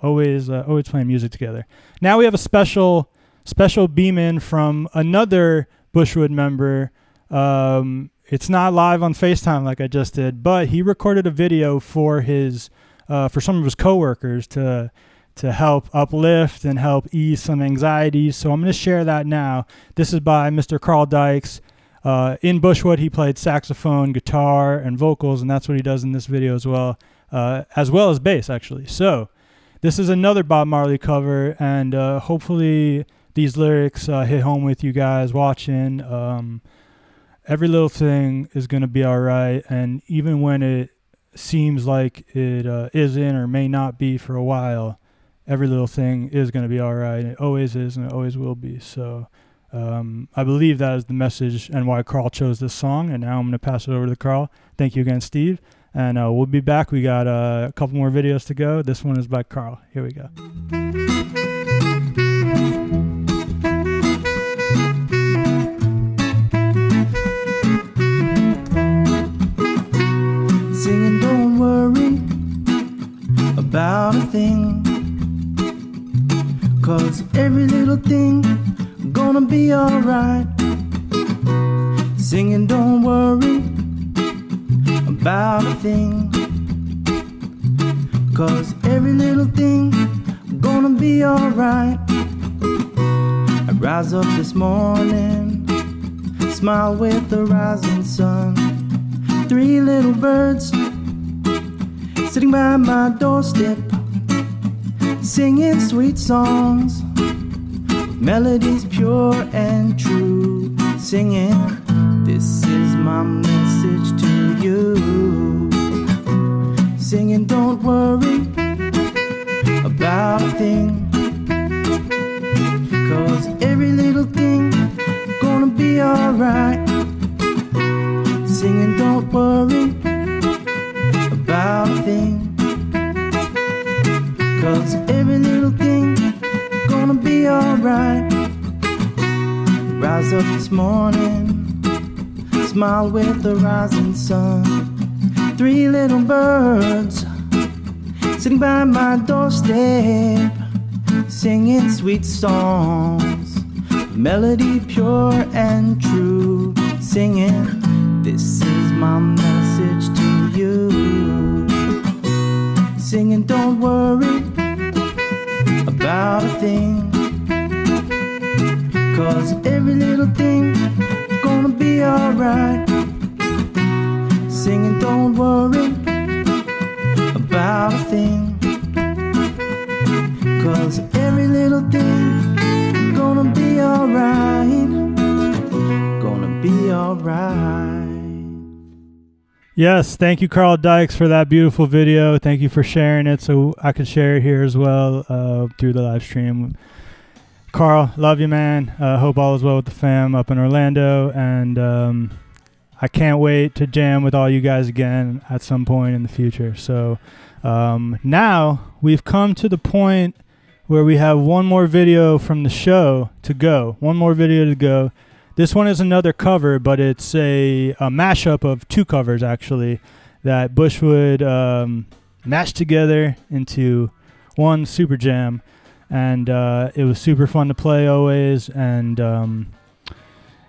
always playing music together. Now we have a special beam-in from another Bushwood member. It's not live on FaceTime like I just did, but he recorded a video for some of his coworkers to help uplift and help ease some anxieties. So I'm going to share that now. This is by Mr. Carl Dykes. In Bushwood, he played saxophone, guitar, and vocals, and that's what he does in this video as well as bass, actually. So this is another Bob Marley cover, and hopefully these lyrics hit home with you guys watching. Every little thing is going to be all right, and even when it seems like it isn't or may not be for a while, every little thing is going to be all right. It always is, and it always will be. So I believe that is the message and why Carl chose this song. And now I'm going to pass it over to Carl. Thank you again, Steve. And we'll be back. We got a couple more videos to go. This one is by Carl. Here we go. Singing, don't worry about a thing, 'cause every little thing gonna be alright. Singing, don't worry about a thing, 'cause every little thing gonna be alright. I rise up this morning, smile with the rising sun. 3 little birds sitting by my doorstep, singing sweet songs, melodies pure and true. Singing, this is my message to you. Singing, don't worry about a thing, 'cause every little thing gonna be alright. Singing, don't worry about a thing, rise up this morning, smile with the rising sun. 3 little birds sitting by my doorstep, singing sweet songs, melody pure and true, singing, this is my message to you. Singing, don't worry about a thing, 'cause every little thing gonna be alright. Singing, don't worry about a thing, 'cause every little thing gonna be alright. Gonna be alright. Yes, thank you, Carl Dykes, for that beautiful video. Thank you for sharing it so I could share it here as well through the live stream. Carl, love you, man. Hope all is well with the fam up in Orlando, and I can't wait to jam with all you guys again at some point in the future. So now we've come to the point where we have one more video from the show to go. One more video to go. This one is another cover, but it's a mashup of 2 covers, actually, that Bushwood mashed together into one super jam. And it was super fun to play always. And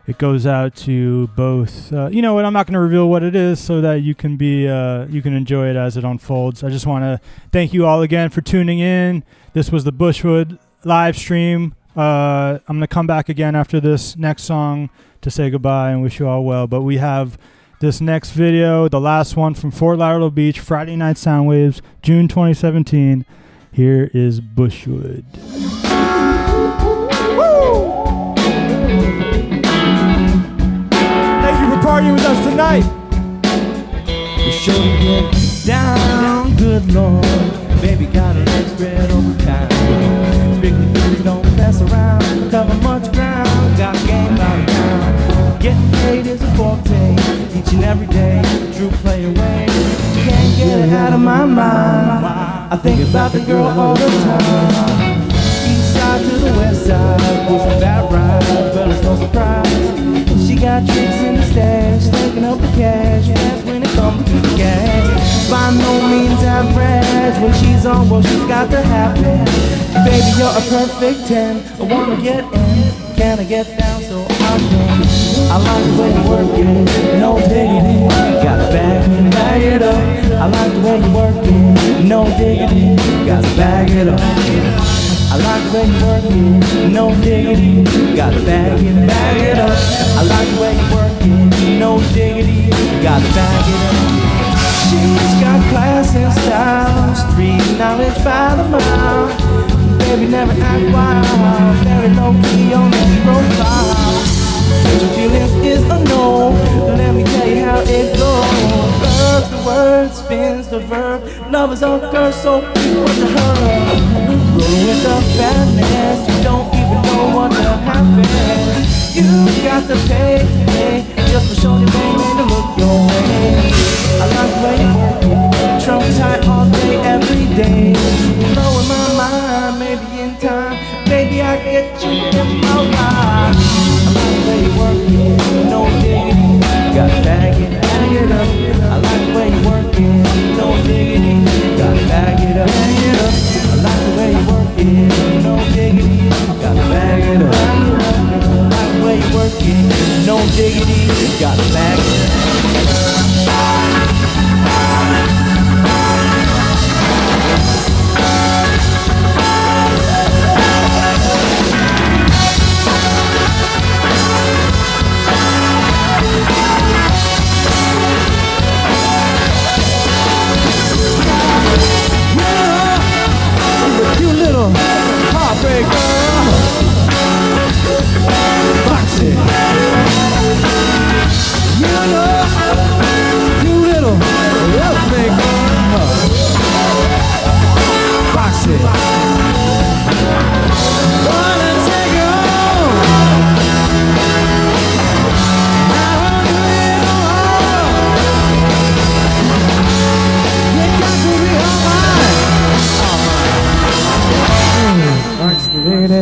it goes out to both, you know what, I'm not going to reveal what it is so that you can enjoy it as it unfolds. I just want to thank you all again for tuning in. This was the Bushwood live stream. I'm going to come back again after this next song to say goodbye and wish you all well. But we have this next video, the last one from Fort Lauderdale Beach, Friday Night Soundwaves, June 2017. Here is Bushwood. Thank you for partying with us tonight. Be sure to get down, good Lord. Baby got her legs spread over time. Strictly please don't mess around. Cover much ground, got game by the town. Getting paid is a forte, each and every day. True play away, can't get it out of my mind. I think about the girl all the time. East side to the west side, pushing bad rides, but it's no surprise. She got tricks in the stash, stacking up the cash, fast when it comes to the gas. By no means average, when she's on, well she's got to happen. Baby, you're a perfect 10, I wanna get in, can I get down so I can? I like the way you work it, no diggity, gotta bag it up. I like the way you work it, no diggity, gotta bag it up. I like the way you work it, no diggity, gotta bag it up. I like the way you work it, no diggity, gotta bag it up. She's got class and style, street knowledge by the mile. Baby never act wild, very low key on that profile. Your feelings is a no, let me tell you how it goes. Verbs the word, spins the verb, love is a curse, so you put the her. Rolling with the fatness, you don't even know what will happen. You got to pay today, just for showing your baby to look your way. I like the way you work it, trump tight all day, every day. Blowing my mind, maybe in time, maybe I get you in my life. I like the way you work it, no diggity, gotta bag it up. I like the way you work it, no diggity, gotta bag it up. I like the way you work it, no diggity, gotta bag it up. I like the way you work it, no diggity, gotta bag it up. You little heartbreaker, box it. You know, you little love maker, box it. Wanna take you home? Now I'm doing all. You got to be alright. Box the lady.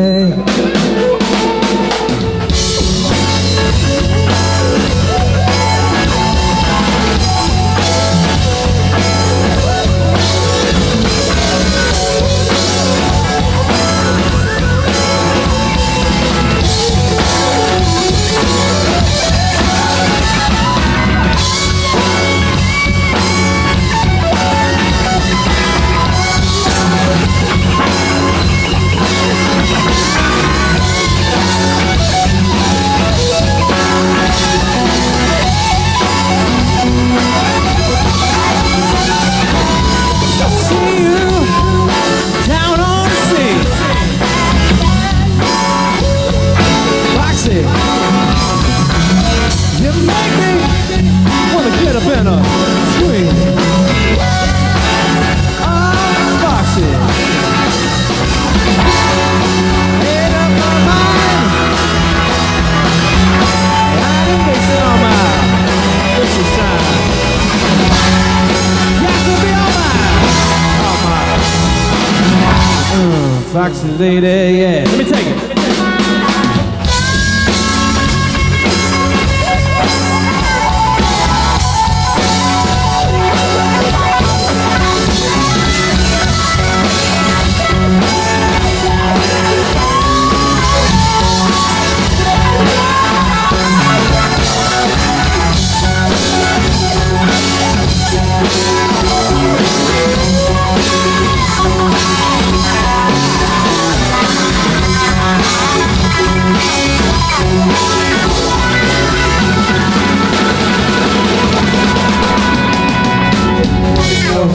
sexy lady, yeah. Let me take it.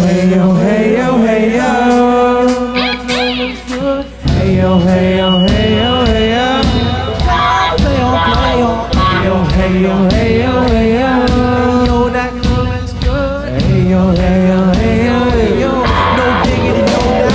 Hey yo, hey yo, hey yo. Hey yo, hey yo, hey yo, hey yo. Play on, play on. Hey yo, hey yo, hey yo, hey yo. Yo, that girl is good. Hey yo, hey yo, hey yo, hey yo. No diggity, no doubt.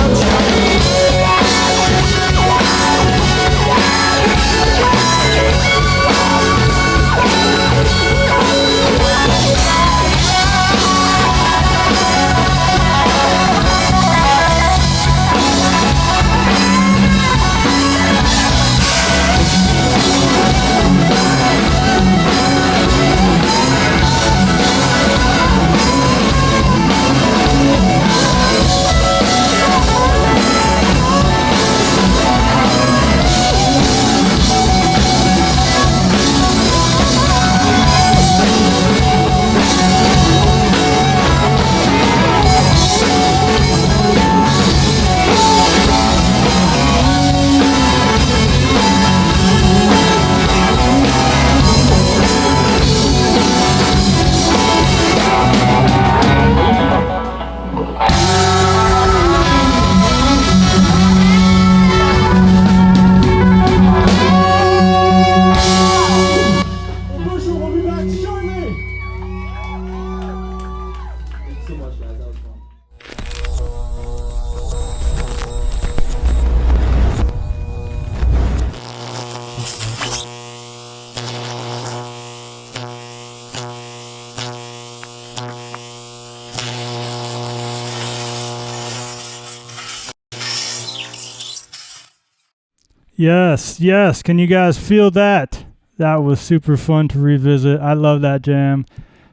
Yes, yes. Can you guys feel that? That was super fun to revisit. I love that jam.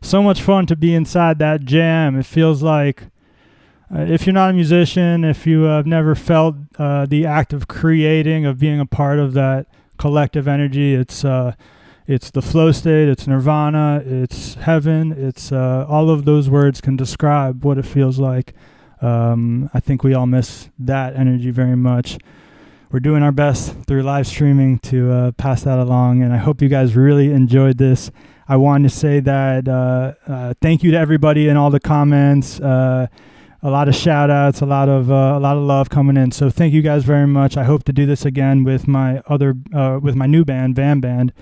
So much fun to be inside that jam. It feels like, if you're not a musician, if you have never felt the act of creating, of being a part of that collective energy, it's the flow state, it's nirvana, it's heaven, it's all of those words can describe what it feels like. I think we all miss that energy very much. We're doing our best through live streaming to pass that along, and I hope you guys really enjoyed this. I wanted to say that thank you to everybody in all the comments. A lot of shout outs, a lot of love coming in. So thank you guys very much. I hope to do this again with my new band, Van Band.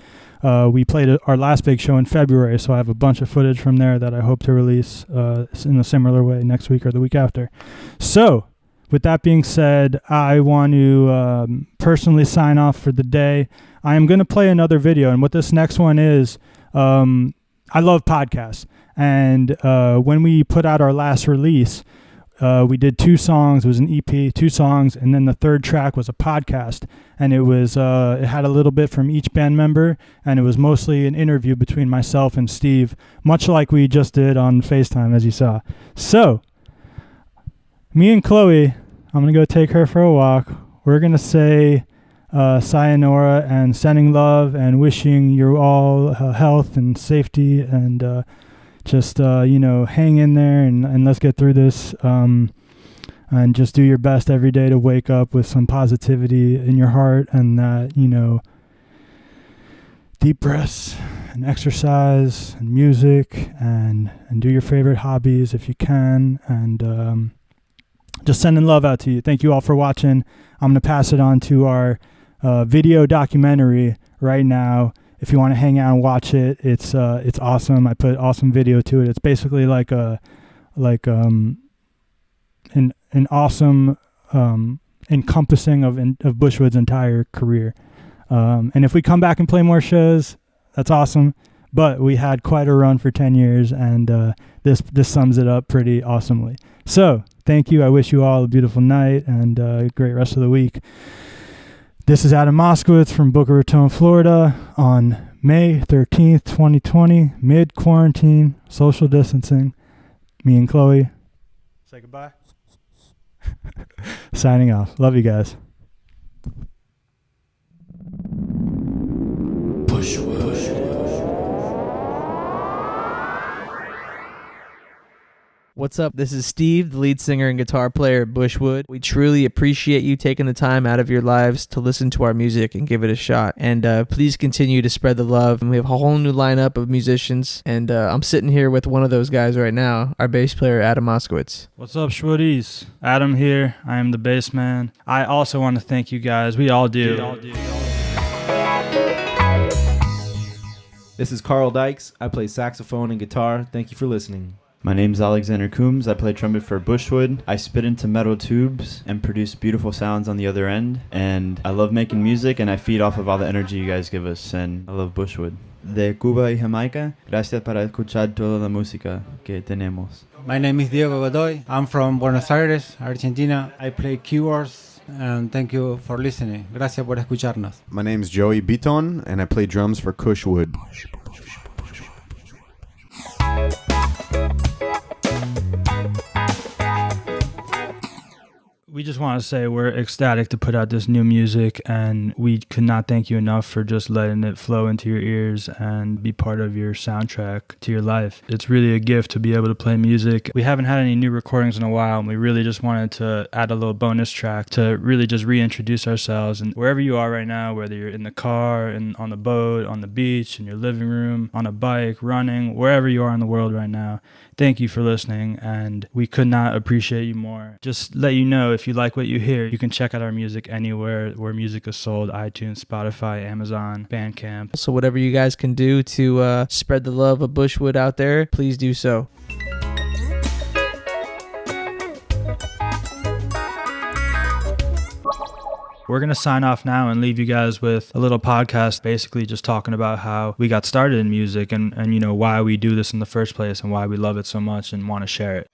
We played our last big show in February, so I have a bunch of footage from there that I hope to release in a similar way next week or the week after. So with that being said, I want to personally sign off for the day. I am going to play another video, and what this next one is, I love podcasts. And when we put out our last release, we did 2 songs. It was an EP, 2 songs, and then the third track was a podcast. And it was it had a little bit from each band member, and it was mostly an interview between myself and Steve, much like we just did on FaceTime, as you saw. So, me and Chloe, I'm going to go take her for a walk. We're going to say sayonara and sending love and wishing you all health and safety and just, hang in there and let's get through this. And just do your best every day to wake up with some positivity in your heart and that, deep breaths and exercise and music and do your favorite hobbies if you can. And just sending love out to you. Thank you all for watching. I'm going to pass it on to our video documentary right now. If you want to hang out and watch it, it's awesome. I put awesome video to it. It's basically like an awesome encompassing of Bushwood's entire career. And if we come back and play more shows, that's awesome. But we had quite a run for 10 years, and this sums it up pretty awesomely. So thank you. I wish you all a beautiful night and a great rest of the week. This is Adam Moskowitz from Boca Raton, Florida on May 13th, 2020, mid-quarantine, social distancing. Me and Chloe. Say goodbye. Signing off. Love you guys. What's up? This is Steve, the lead singer and guitar player at Bushwood. We truly appreciate you taking the time out of your lives to listen to our music and give it a shot. And please continue to spread the love. And we have a whole new lineup of musicians. And I'm sitting here with one of those guys right now, our bass player, Adam Moskowitz. What's up, Schwoodies? Adam here. I am the bass man. I also want to thank you guys. We all do. This is Carl Dykes. I play saxophone and guitar. Thank you for listening. My name's Alexander Coombs. I play trumpet for Bushwood. I spit into metal tubes and produce beautiful sounds on the other end. And I love making music, and I feed off of all the energy you guys give us. And I love Bushwood. De Cuba y Jamaica, gracias para escuchar toda la música que tenemos. My name is Diego Godoy. I'm from Buenos Aires, Argentina. I play keyboards, and thank you for listening. Gracias por escucharnos. My name is Joey Beaton, and I play drums for Cushwood. We just want to say we're ecstatic to put out this new music, and we could not thank you enough for just letting it flow into your ears and be part of your soundtrack to your life. It's really a gift to be able to play music. We haven't had any new recordings in a while, and we really just wanted to add a little bonus track to really just reintroduce ourselves. And wherever you are right now, whether you're in the car, and on the boat, on the beach, in your living room, on a bike, running, wherever you are in the world right now, thank you for listening, and we could not appreciate you more. Just let you know, if you like what you hear, you can check out our music anywhere where music is sold: iTunes, Spotify, Amazon, Bandcamp. So whatever you guys can do to spread the love of Bushwood out there, please do so. We're going to sign off now and leave you guys with a little podcast, basically just talking about how we got started in music and you know, why we do this in the first place and why we love it so much and want to share it.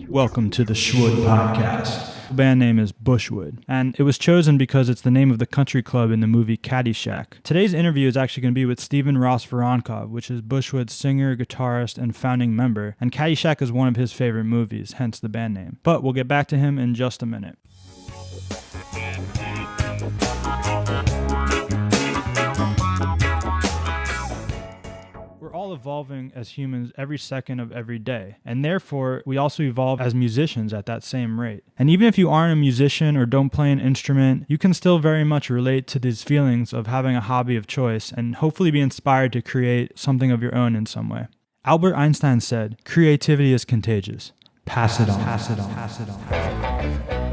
Welcome to the Schwood Podcast. The band name is Bushwood, and it was chosen because it's the name of the country club in the movie Caddyshack. Today's interview is actually going to be with Stephen Ross Voronkov, which is Bushwood's singer, guitarist, and founding member, and Caddyshack is one of his favorite movies, hence the band name. But we'll get back to him in just a minute. We're all evolving as humans every second of every day, and therefore we also evolve as musicians at that same rate. And even if you aren't a musician or don't play an instrument, you can still very much relate to these feelings of having a hobby of choice and hopefully be inspired to create something of your own in some way. Albert Einstein said, "Creativity is contagious. Pass it on. Pass it on. Pass it on."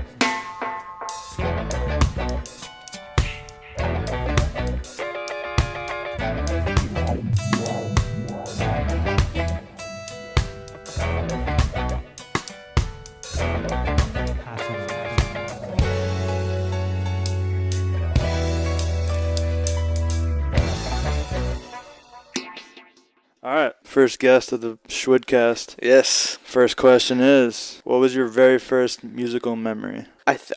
All right, first guest of the Schwoodcast. Yes. First question is, what was your very first musical memory?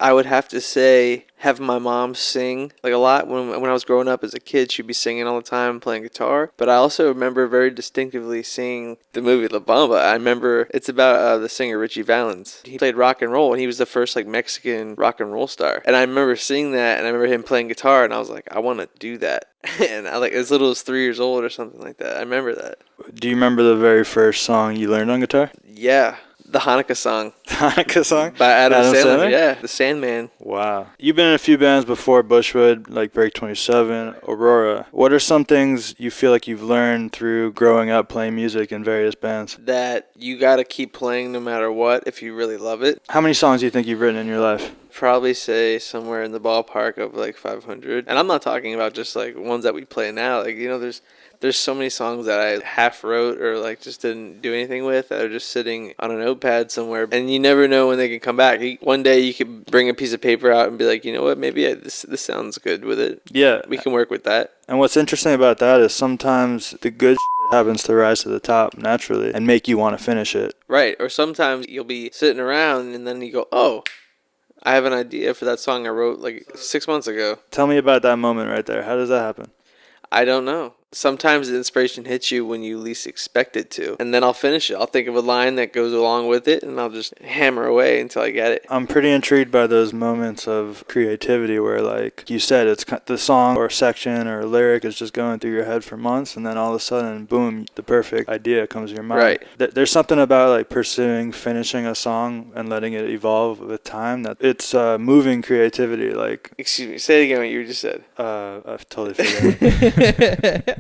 I would have to say have my mom sing like a lot. When I was growing up as a kid, she'd be singing all the time, playing guitar. But I also remember very distinctively seeing the movie La Bamba. I remember it's about the singer Richie Valens. He played rock and roll, and he was the first like Mexican rock and roll star. And I remember seeing that, and I remember him playing guitar, and I was like, I want to do that. And I like as little as 3 years old or something like that. I remember that. Do you remember the very first song you learned on guitar? Yeah. The Hanukkah song. Hanukkah song? By Adam Sandler? Yeah, The Sandman. Wow. You've been in a few bands before Bushwood, like Break 27, Aurora. What are some things you feel like you've learned through growing up playing music in various bands? That you got to keep playing no matter what if you really love it. How many songs do you think you've written in your life? probably say somewhere in the ballpark of like 500. And I'm not talking about just like ones that we play now. Like, you know, there's so many songs that I half wrote or like just didn't do anything with that are just sitting on a notepad somewhere, and you never know when they can come back. One day you could bring a piece of paper out and be like, you know what, maybe this sounds good with it. Yeah. We can work with that. And what's interesting about that is sometimes the good happens to rise to the top naturally and make you want to finish it. Right. Or sometimes you'll be sitting around and then you go, oh, I have an idea for that song I wrote like 6 months ago. Tell me about that moment right there. How does that happen? I don't know. Sometimes the inspiration hits you when you least expect it to. And then I'll finish it. I'll think of a line that goes along with it, and I'll just hammer away until I get it. I'm pretty intrigued by those moments of creativity where, like you said, it's the song or section or lyric is just going through your head for months, and then all of a sudden, boom, the perfect idea comes to your mind. Right. There's something about like pursuing, finishing a song and letting it evolve with time that it's moving creativity. Like, excuse me, say it again what you just said. I've totally forgot.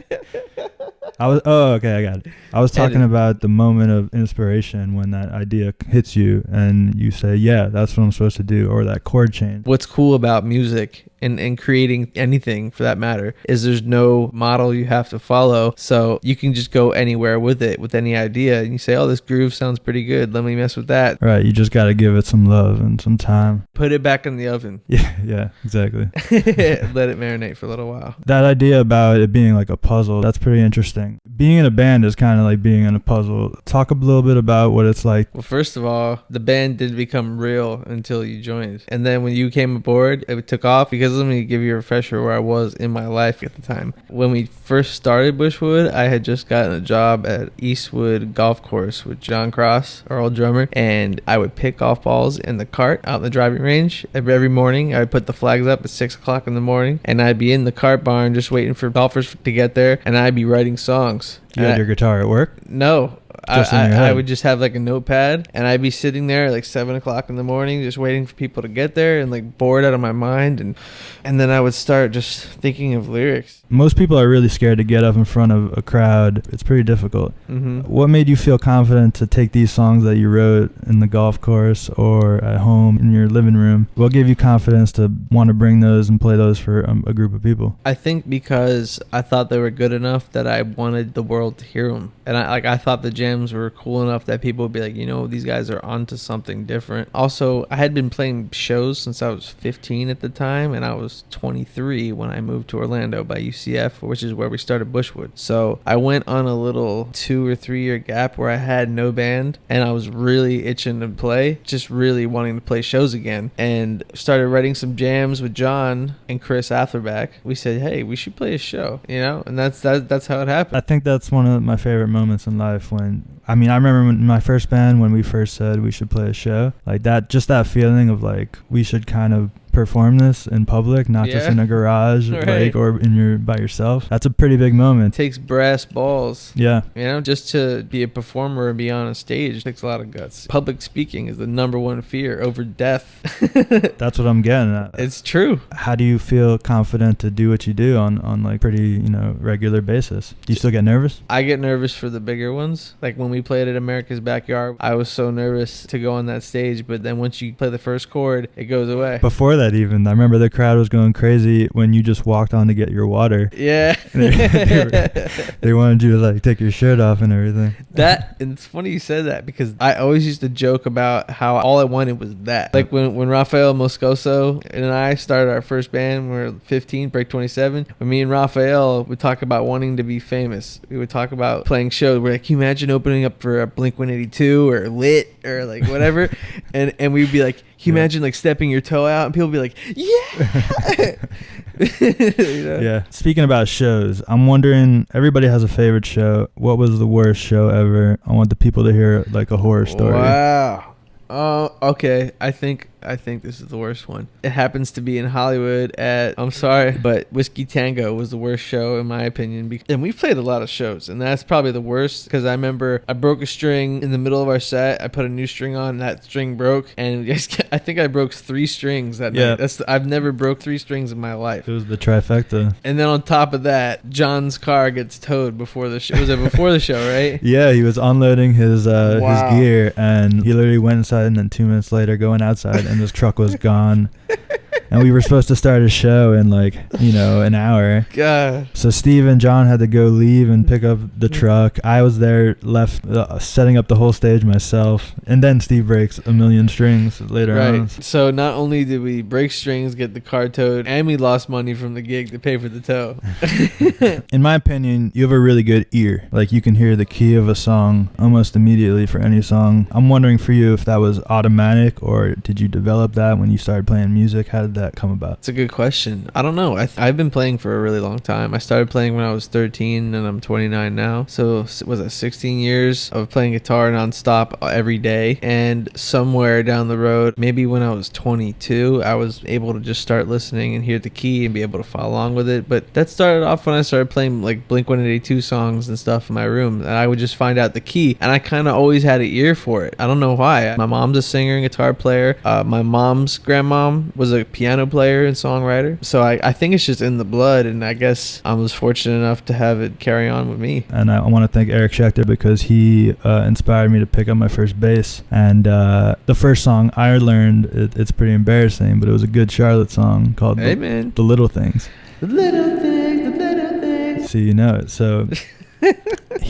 Okay, I got it. I was talking about the moment of inspiration when that idea hits you and you say, yeah, that's what I'm supposed to do, or that chord change. What's cool about music and creating anything for that matter is there's no model you have to follow, so you can just go anywhere with it, with any idea, and you say, oh, this groove sounds pretty good, let me mess with that. Right, you just got to give it some love and some time. Put it back in the oven. Yeah, exactly. Let it marinate for a little while. That idea about it being like a puzzle, that's pretty interesting. Being in a band is kind of like being in a puzzle. Talk a little bit about what it's like. Well, first of all, the band didn't become real until you joined. And then when you came aboard, it took off because let me give you a refresher where I was in my life at the time. When we first started Bushwood, I had just gotten a job at Eastwood Golf Course with John Cross, our old drummer, and I would pick golf balls in the cart out in the driving range. Every morning, I would put the flags up at 6 o'clock in the morning, and I'd be in the cart barn just waiting for golfers to get there, and I'd be writing songs. You had your guitar at work? No. Just in your head. I would just have like a notepad, and I'd be sitting there at like 7 o'clock in the morning just waiting for people to get there and like bored out of my mind, and then I would start just thinking of lyrics. Most people are really scared to get up in front of a crowd. It's pretty difficult. Mm-hmm. What made you feel confident to take these songs that you wrote in the golf course or at home in your living room? What gave you confidence to want to bring those and play those for a group of people? I think because I thought they were good enough that I wanted the world to hear them, and I thought the jams were cool enough that people would be like, you know, these guys are onto something different. Also, I had been playing shows since I was 15 at the time, and I was 23 when I moved to Orlando by UCF, which is where we started Bushwood. So I went on a little 2 or 3 year gap where I had no band, and I was really itching to play, just really wanting to play shows again, and started writing some jams with John and Chris Atherback. We said, hey, we should play a show, you know, and that's how it happened. I think that's one of my favorite moments in life when, I remember in my first band when we first said we should play a show, like that, just that feeling of like we should kind of perform this in public, not just in a garage, like, or by yourself. That's a pretty big moment. It takes brass balls. Yeah. You know, just to be a performer and be on a stage takes a lot of guts. Public speaking is the number one fear over death. That's what I'm getting at. It's true. How do you feel confident to do what you do on like pretty, regular basis? Do you still get nervous? I get nervous for the bigger ones. Like when we played at America's Backyard, I was so nervous to go on that stage, but then once you play the first chord, it goes away. Before that even, I remember the crowd was going crazy when you just walked on to get your water. Yeah. They wanted you to like take your shirt off and everything. And it's funny you said that because I always used to joke about how all I wanted was that. Like when Rafael Moscoso and I started our first band, we were 15, break 27. When me and Rafael would talk about wanting to be famous, we would talk about playing shows. We're like, can you imagine opening up for Blink 182 or Lit or like whatever? and we'd be like, can you imagine like stepping your toe out and people would be like, yeah. Yeah. Speaking about shows, I'm wondering, everybody has a favorite show. What was the worst show ever? I want the people to hear like a horror story. Wow. Okay. I think this is the worst one. It happens to be in Hollywood I'm sorry, but Whiskey Tango was the worst show in my opinion. And we played a lot of shows, and that's probably the worst because I remember I broke a string in the middle of our set. I put a new string on, and that string broke, and I think I broke 3 strings that night. I've never broke 3 strings in my life. It was the trifecta. And then on top of that, John's car gets towed before the show. Was it before the show, right? Yeah, he was unloading his gear, and he literally went inside, and then 2 minutes later going outside and this truck was gone. And we were supposed to start a show in like, an hour. God. So Steve and John had to go leave and pick up the truck. I was there, left setting up the whole stage myself. And then Steve breaks a million strings later on. So not only did we break strings, get the car towed, and we lost money from the gig to pay for the tow. In my opinion, you have a really good ear. Like, you can hear the key of a song almost immediately for any song. I'm wondering for you if that was automatic, or did you develop that when you started playing music? How did that come about? It's a good question. I don't know. I've been playing for a really long time. I started playing when I was 13 and I'm 29 now. So was that 16 years of playing guitar nonstop every day? And somewhere down the road, maybe when I was 22, I was able to just start listening and hear the key and be able to follow along with it. But that started off when I started playing like Blink-182 songs and stuff in my room, and I would just find out the key, and I kind of always had an ear for it. I don't know why. My mom's a singer and guitar player. My mom's grandmom was a piano player and songwriter. So I think it's just in the blood, and I guess I was fortunate enough to have it carry on with me. And I want to thank Eric Schechter because he inspired me to pick up my first bass. And the first song I learned, it's pretty embarrassing, but it was a Good Charlotte song called The Little Things. The little things, the little things. So you know it. So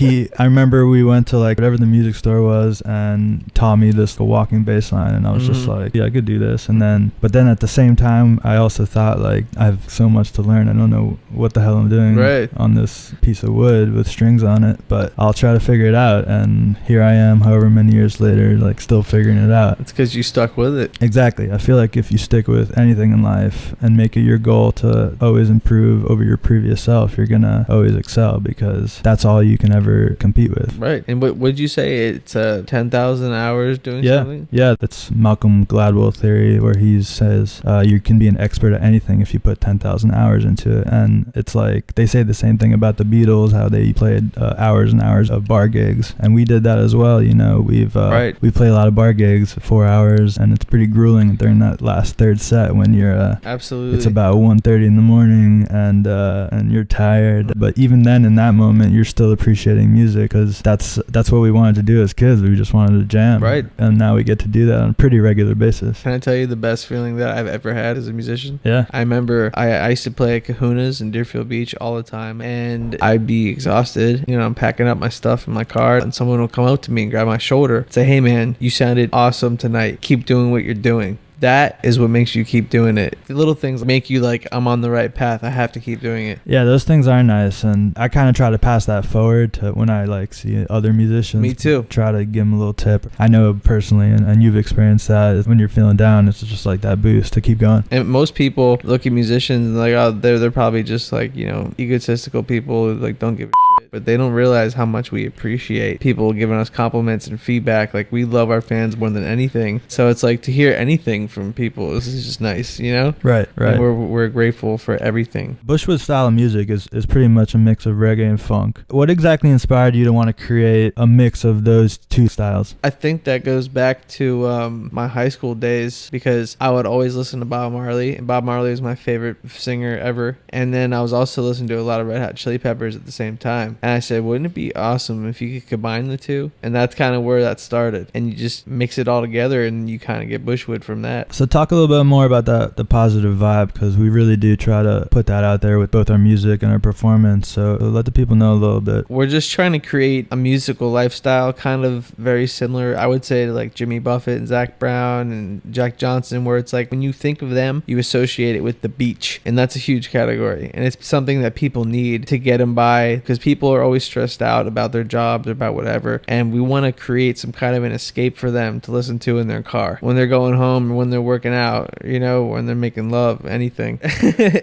I remember we went to like whatever the music store was and taught me this walking bass line, and I was just like, yeah, I could do this. But then at the same time, I also thought like, I have so much to learn. I don't know what the hell I'm doing on this piece of wood with strings on it, but I'll try to figure it out. And here I am, however many years later, like still figuring it out. It's because you stuck with it. Exactly. I feel like if you stick with anything in life and make it your goal to always improve over your previous self, you're gonna always excel, because that's all you can ever compete with. Right. And what would you say? It's 10,000 hours doing something? Yeah, that's Malcolm Gladwell theory, where he says you can be an expert at anything if you put 10,000 hours into it. And it's like they say the same thing about the Beatles, how they played hours and hours of bar gigs, and we did that as well. We play a lot of bar gigs for 4 hours, and it's pretty grueling during that last third set when you're absolutely, it's about 1:30 in the morning and you're tired. But even then, in that moment, you're still appreciating music, because that's what we wanted to do as kids. We just wanted to jam, and now we get to do that on a pretty regular basis. Can I tell you the best feeling that I've ever had as a musician? Yeah. I remember I used to play at Kahuna's in Deerfield Beach all the time, and I'd be exhausted. I'm packing up my stuff in my car, and someone will come up to me and grab my shoulder and say, hey man, you sounded awesome tonight, keep doing what you're doing. That is what makes you keep doing it. The little things make you like, I'm on the right path, I have to keep doing it. Yeah, those things are nice, and I kind of try to pass that forward to when I like see other musicians. Me too. Try to give them a little tip. I know personally, and you've experienced that, is when you're feeling down, it's just like that boost to keep going. And most people look at musicians and like, oh, they're probably just like, egotistical people who like don't give a shit. But they don't realize how much we appreciate people giving us compliments and feedback. Like, we love our fans more than anything. So it's like, to hear anything from people is just nice, Right. And we're grateful for everything. Bushwood's style of music is pretty much a mix of reggae and funk. What exactly inspired you to want to create a mix of those two styles? I think that goes back to my high school days, because I would always listen to Bob Marley, and Bob Marley was my favorite singer ever. And then I was also listening to a lot of Red Hot Chili Peppers at the same time. And I said, wouldn't it be awesome if you could combine the two? And that's kind of where that started. And you just mix it all together, and you kind of get Bushwood from that. So talk a little bit more about the positive vibe, because we really do try to put that out there with both our music and our performance. So let the people know a little bit. We're just trying to create a musical lifestyle kind of very similar, I would say, to like Jimmy Buffett and Zach Brown and Jack Johnson, where it's like when you think of them, you associate it with the beach. And that's a huge category. And it's something that people need to get them by, because people are always stressed out about their jobs or about whatever. And we want to create some kind of an escape for them to listen to in their car when they're going home or when they're working out, when they're making love, anything.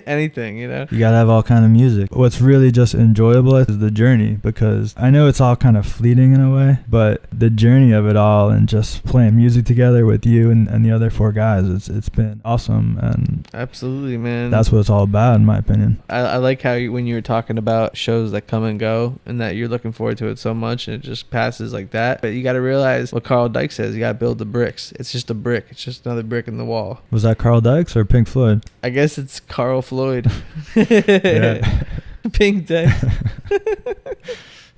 Anything. You gotta have all kind of music. What's really just enjoyable is the journey, because I know it's all kind of fleeting in a way, but the journey of it all and just playing music together with you and the other four guys, it's been awesome. And absolutely, man, that's what it's all about, in my opinion. I like how when you were talking about shows that come and go, and that you're looking forward to it so much, and it just passes like that. But you got to realize what Carl Dyke says, you got to build the bricks. It's just a brick. It's just another brick in the wall. Was that Carl Dykes or Pink Floyd? I guess it's Carl Floyd. Yeah. Pink Dykes.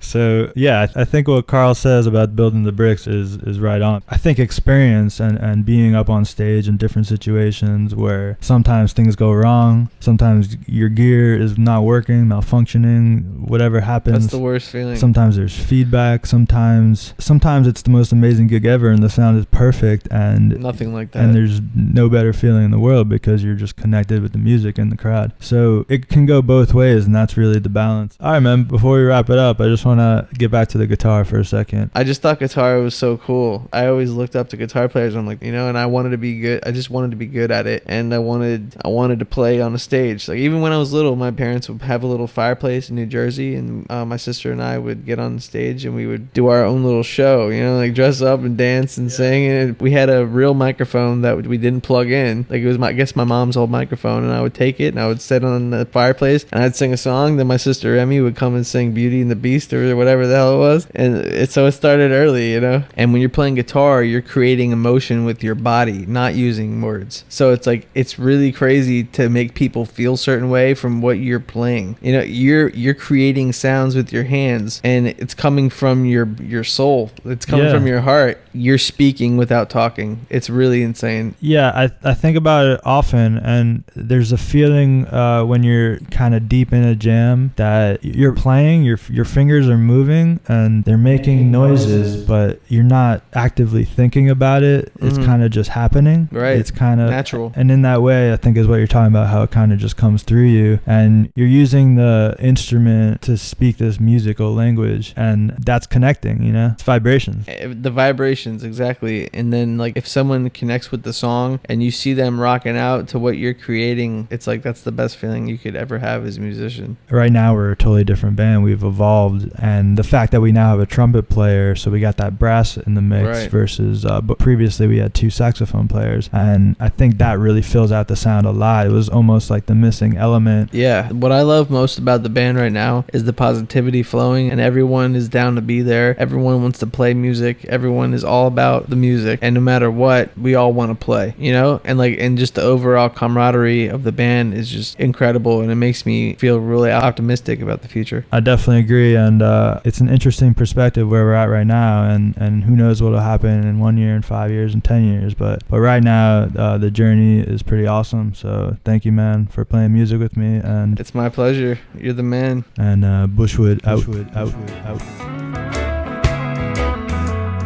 So yeah, I think what Carl says about building the bricks is right on. I think experience and being up on stage in different situations where sometimes things go wrong, sometimes your gear is not working, malfunctioning, whatever happens. That's the worst feeling. Sometimes there's feedback. Sometimes it's the most amazing gig ever, and the sound is perfect, and nothing like that. And there's no better feeling in the world because you're just connected with the music and the crowd. So it can go both ways, and that's really the balance. All right, man. Before we wrap it up, I just want to get back to the guitar for a second. I just thought guitar was so cool. I always looked up to guitar players. I'm like, and I wanted to be good. I just wanted to be good at it, and I wanted to play on a stage. Like even when I was little, my parents would have a little fireplace in New Jersey, and my sister and I would get on the stage and we would do our own little show. Like dress up and dance and sing. And we had a real microphone that we didn't plug in. Like it was I guess my mom's old microphone, and I would take it and I would sit on the fireplace and I'd sing a song. Then my sister Emmy would come and sing Beauty and the Beast or whatever the hell it was. And so it started early, And when you're playing guitar, you're creating emotion with your body, not using words. So it's like it's really crazy to make people feel a certain way from what you're playing. You're creating sounds with your hands, and it's coming from your soul. It's coming from your heart. You're speaking without talking. It's really insane. Yeah, I think about it often, and there's a feeling when you're kind of deep in a jam that you're playing, your fingers are moving and they're making noises, but you're not actively thinking about it. It's kind of just happening. Right. It's kind of natural. And in that way, I think is what you're talking about, how it kind of just comes through you, and you're using the instrument to speak this musical language, and that's connecting, It's vibrations. The vibrations, exactly. And then like if someone connects with the song and you see them rocking out to what you're creating, it's like that's the best feeling you could ever have as a musician. Right now we're a totally different band. We've evolved, and the fact that we now have a trumpet player, so we got that brass in the mix, right, versus but previously we had 2 saxophone players, and I think that really fills out the sound a lot. It was almost like the missing element. Yeah, what I love most about the band right now is the positivity flowing, and everyone is down to be there. Everyone wants to play music. Everyone is all about the music, and no matter what, we all want to play, and just the overall camaraderie of the band is just incredible, and it makes me feel really optimistic about the future. I definitely agree, and it's an interesting perspective where we're at right now, and who knows what will happen in 1 year, in 5 years, and 10 years, but right now the journey is pretty awesome. So thank you, man, for playing music with me, and it's my pleasure. You're the man. And Bushwood out.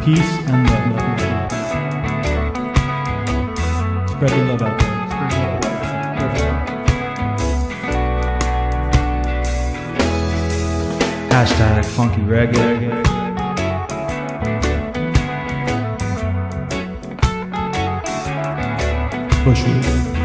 Peace and love. Spread the love out there. Hashtag funky reggae. Bushwood.